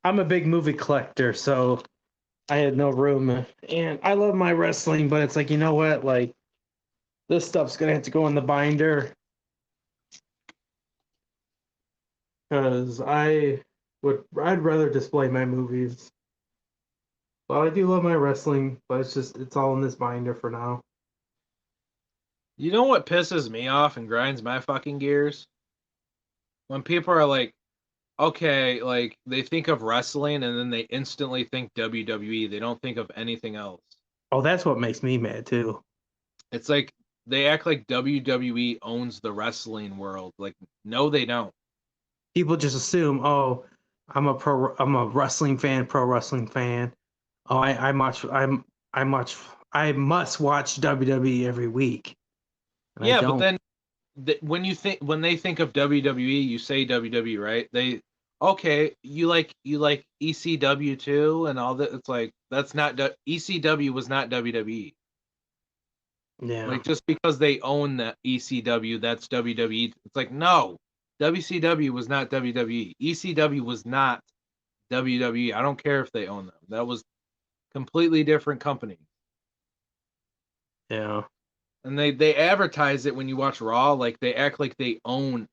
I'm a big movie collector, so I had no room. And I love my wrestling, but it's like, you know what? Like, this stuff's gonna have to go in the binder because I'd rather display my movies. Well, I do love my wrestling, but it's all in this binder for now. You know what pisses me off and grinds my fucking gears? When people are like, okay, like they think of wrestling and then they instantly think WWE. They don't think of anything else. Oh, that's what makes me mad too. It's like they act like WWE owns the wrestling world. Like, no, they don't. People just assume, oh, I'm a wrestling fan, pro wrestling fan. Oh, I must watch WWE every week. And Yeah, I but don't. then when they think of WWE, you say WWE, right? They okay, you like ECW too and all that. It's like that's not ECW was not WWE. Yeah. Like just because they own the ECW, that's WWE. It's like no, WCW was not WWE. ECW was not WWE. I don't care if they own them. That was completely different company. Yeah. And they advertise it when you watch Raw, like they act like they own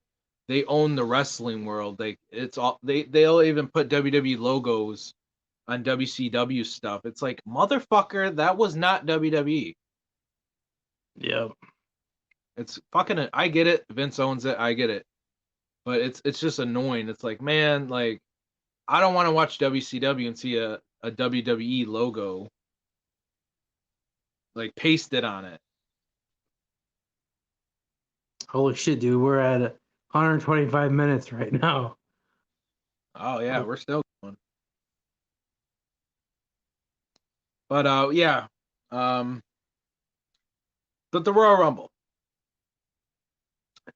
the wrestling world. It's all they'll even put WWE logos on WCW stuff. It's like motherfucker, that was not WWE. Yep. It's fucking. I get it. Vince owns it. I get it. But it's just annoying. It's like, man, like I don't want to watch WCW and see a WWE logo like pasted on it. Holy shit, dude. 125 minutes right now. Oh yeah, we're still going. But yeah. But the Royal Rumble,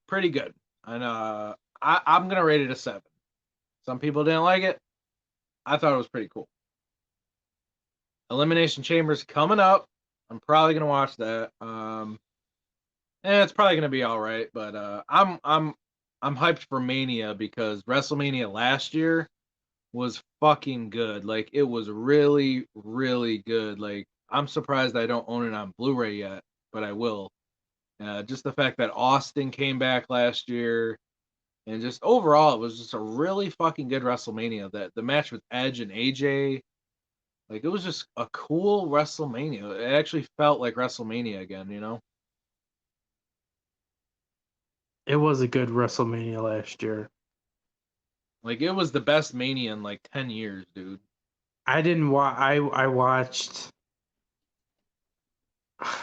pretty good. And I'm gonna rate it a 7. Some people didn't like it. I thought it was pretty cool. Elimination Chamber's coming up. I'm probably gonna watch that. It's probably gonna be all right, but I'm hyped for Mania because WrestleMania last year was fucking good. Like it was really, really good. Like I'm surprised I don't own it on Blu-ray yet, but I will. Just the fact that Austin came back last year, and just overall, it was just a really fucking good WrestleMania. That the match with Edge and AJ, like it was just a cool WrestleMania. It actually felt like WrestleMania again, you know? It was a good WrestleMania last year. Like it was the best Mania in like 10 years, dude. I didn't watch. I watched.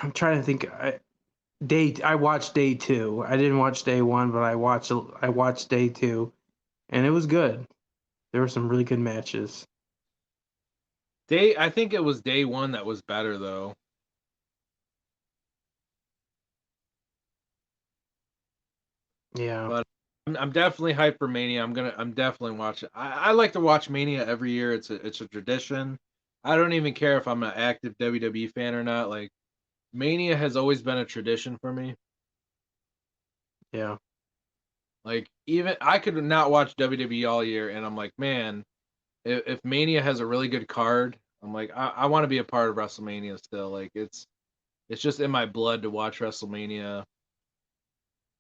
I'm trying to think. I watched day 2. I didn't watch day 1, but I watched day 2, and it was good. There were some really good matches. I think it was day 1 that was better though. Yeah. But I'm definitely hyped for Mania. I'm definitely watching. I like to watch Mania every year. It's a tradition. I don't even care if I'm an active WWE fan or not. Like Mania has always been a tradition for me. Yeah. Like even I could not watch WWE all year, and I'm like, man, if Mania has a really good card, I'm like, I want to be a part of WrestleMania still. Like it's just in my blood to watch WrestleMania.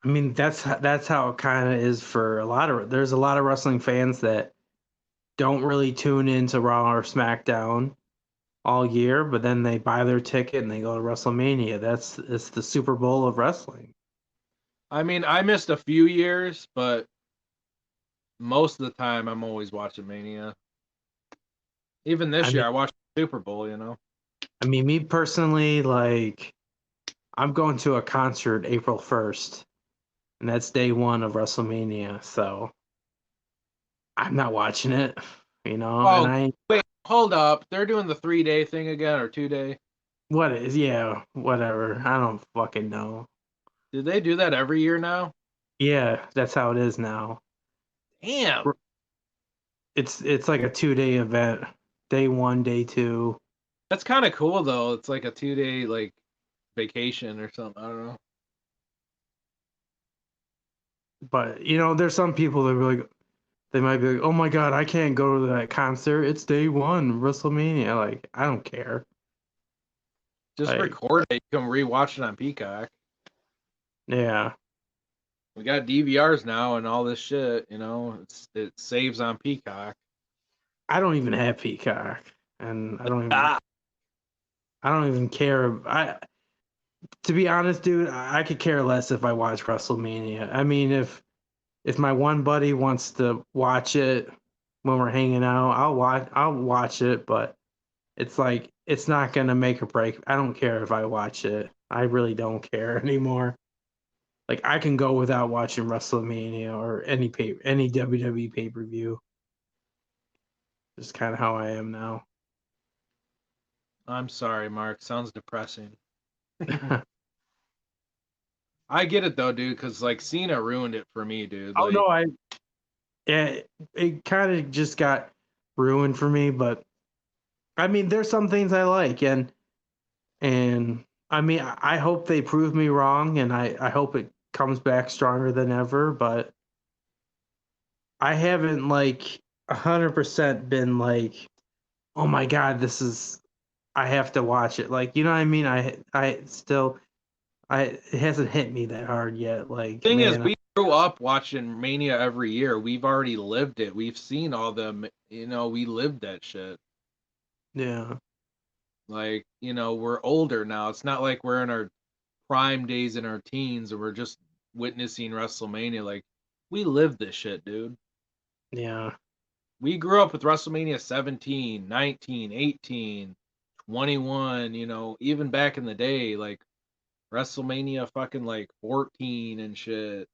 I mean, that's how it kind of is for a lot of. There's a lot of wrestling fans that don't really tune into Raw or SmackDown all year, but then they buy their ticket and they go to WrestleMania. It's the Super Bowl of wrestling. I mean, I missed a few years, but most of the time I'm always watching Mania. Even this year, I watched the Super Bowl, you know. I mean, me personally, like, I'm going to a concert April 1st, and that's day 1 of WrestleMania, so I'm not watching it, you know. Oh, And wait, hold up. They're doing the 3-day thing again or 2-day. yeah, whatever. I don't fucking know. Did they do that every year now? Yeah, that's how it is now. Damn. It's like a 2-day event. Day 1, day 2. That's kind of cool though. It's like a 2-day like vacation or something. I don't know. But you know, there's some people that are like, they might be like, "Oh my god, I can't go to that concert. It's day 1, WrestleMania." Like, I don't care. Just Like, record it. You can rewatch it on Peacock. yeah. We got DVRs now and all this shit. You know, it saves on Peacock. I don't even have Peacock, and I don't Ah, even care. To be honest, dude, I could care less if I watch WrestleMania. I mean, if my one buddy wants to watch it when we're hanging out, I'll watch it, but it's like it's not gonna make or break. I don't care if I watch it. I really don't care anymore. Like I can go without watching WrestleMania or any WWE pay-per-view. Just kind of how I am now. I'm sorry, Mark. Sounds depressing. I get it though, dude, because like Cena ruined it for me, dude. Oh Like, no, it kind of just got ruined for me, but I mean, there's some things I like, and I mean, I hope they prove me wrong, and I hope it comes back stronger than ever. But I haven't like 100% been like, oh my god, I have to watch it. Like, you know what I mean? It hasn't hit me that hard yet. Like, thing is, man, we grew up watching Mania every year. We've already lived it. We've seen all them. You know, we lived that shit. yeah, Like, you know, we're older now. It's not like we're in our prime days in our teens and we're just witnessing WrestleMania. Like, we lived this shit, dude. yeah, We grew up with WrestleMania 17, 19, 18, 21, you know, even back in the day, like WrestleMania fucking like 14 and shit.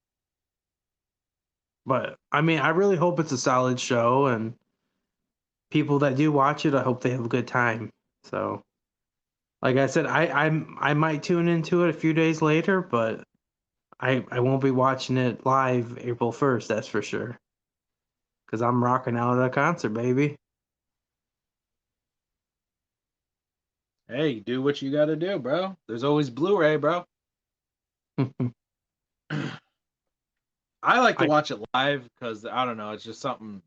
But I mean, I really hope it's a solid show, and people that do watch it, I hope they have a good time. So, like I said, I might tune into it a few days later, but I won't be watching it live April 1st, that's for sure. Because I'm rocking out at a concert, baby. Hey, do what you got to do, bro. There's always Blu-ray, bro. I like to watch it live because I don't know, it's just something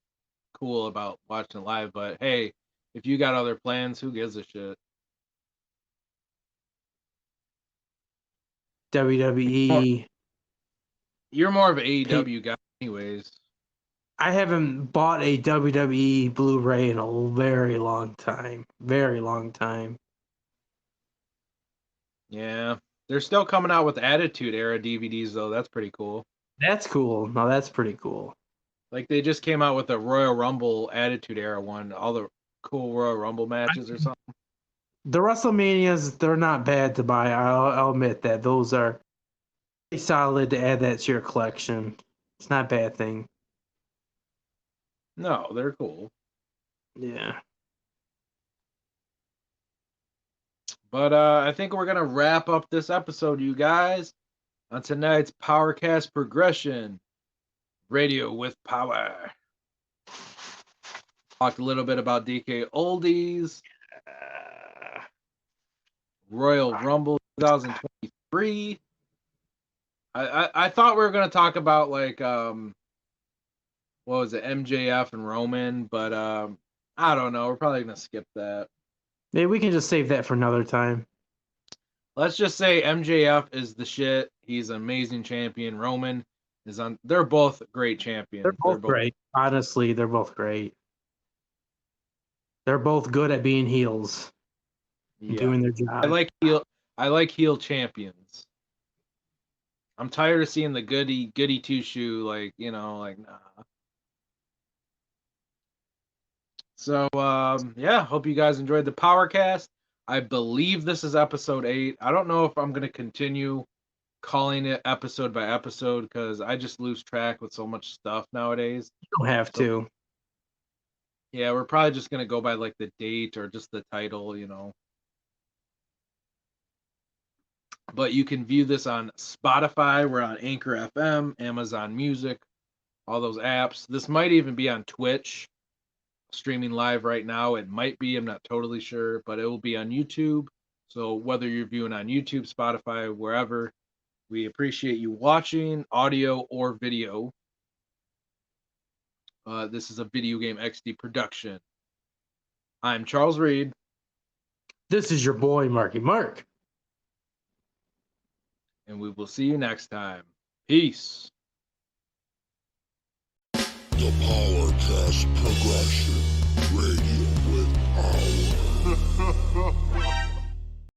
cool about watching it live. But hey, if you got other plans, who gives a shit? WWE. You're more of an AEW guy, anyways. I haven't bought a WWE Blu-ray in a very long time. Very long time. Yeah, they're still coming out with Attitude Era DVDs though. That's pretty cool. That's cool. No, that's pretty cool. Like they just came out with a Royal Rumble Attitude Era one, all the cool Royal Rumble matches or something. The WrestleManias, they're not bad to buy. I'll admit that. Those are pretty solid to add that to your collection. It's not a bad thing. No, they're cool. Yeah. But I think we're gonna wrap up this episode, you guys, on tonight's PowerKast Progression Radio with Power. Talked a little bit about DKoldies, Royal Rumble 2023. I thought we were gonna talk about like what was it, MJF and Roman, but I don't know. We're probably gonna skip that. Maybe we can just save that for another time. Let's just say MJF is the shit. He's an amazing champion. Roman is on. They're both great champions. They're both great. Honestly, they're both great. They're both good at being heels. Yeah. Doing their job. I like heel champions. I'm tired of seeing the goody two shoe, like, like nah. So yeah, hope you guys enjoyed the PowerKast. I believe this is episode 8. I don't know if I'm gonna continue calling it episode by episode because I just lose track with so much stuff nowadays. You don't have to. Yeah, we're probably just gonna go by like the date or just the title, But you can view this on Spotify. We're on Anchor FM, Amazon Music, all those apps. This might even be on Twitch, streaming live right now. It might be, I'm not totally sure, but it will be on YouTube. So whether you're viewing on YouTube, Spotify, wherever, we appreciate you watching, audio or video. This is a Video Game XD production. I'm Charles Reed. This is your boy, Marky Marc. And we will see you next time. Peace. The PowerKast Progression Radio with Power.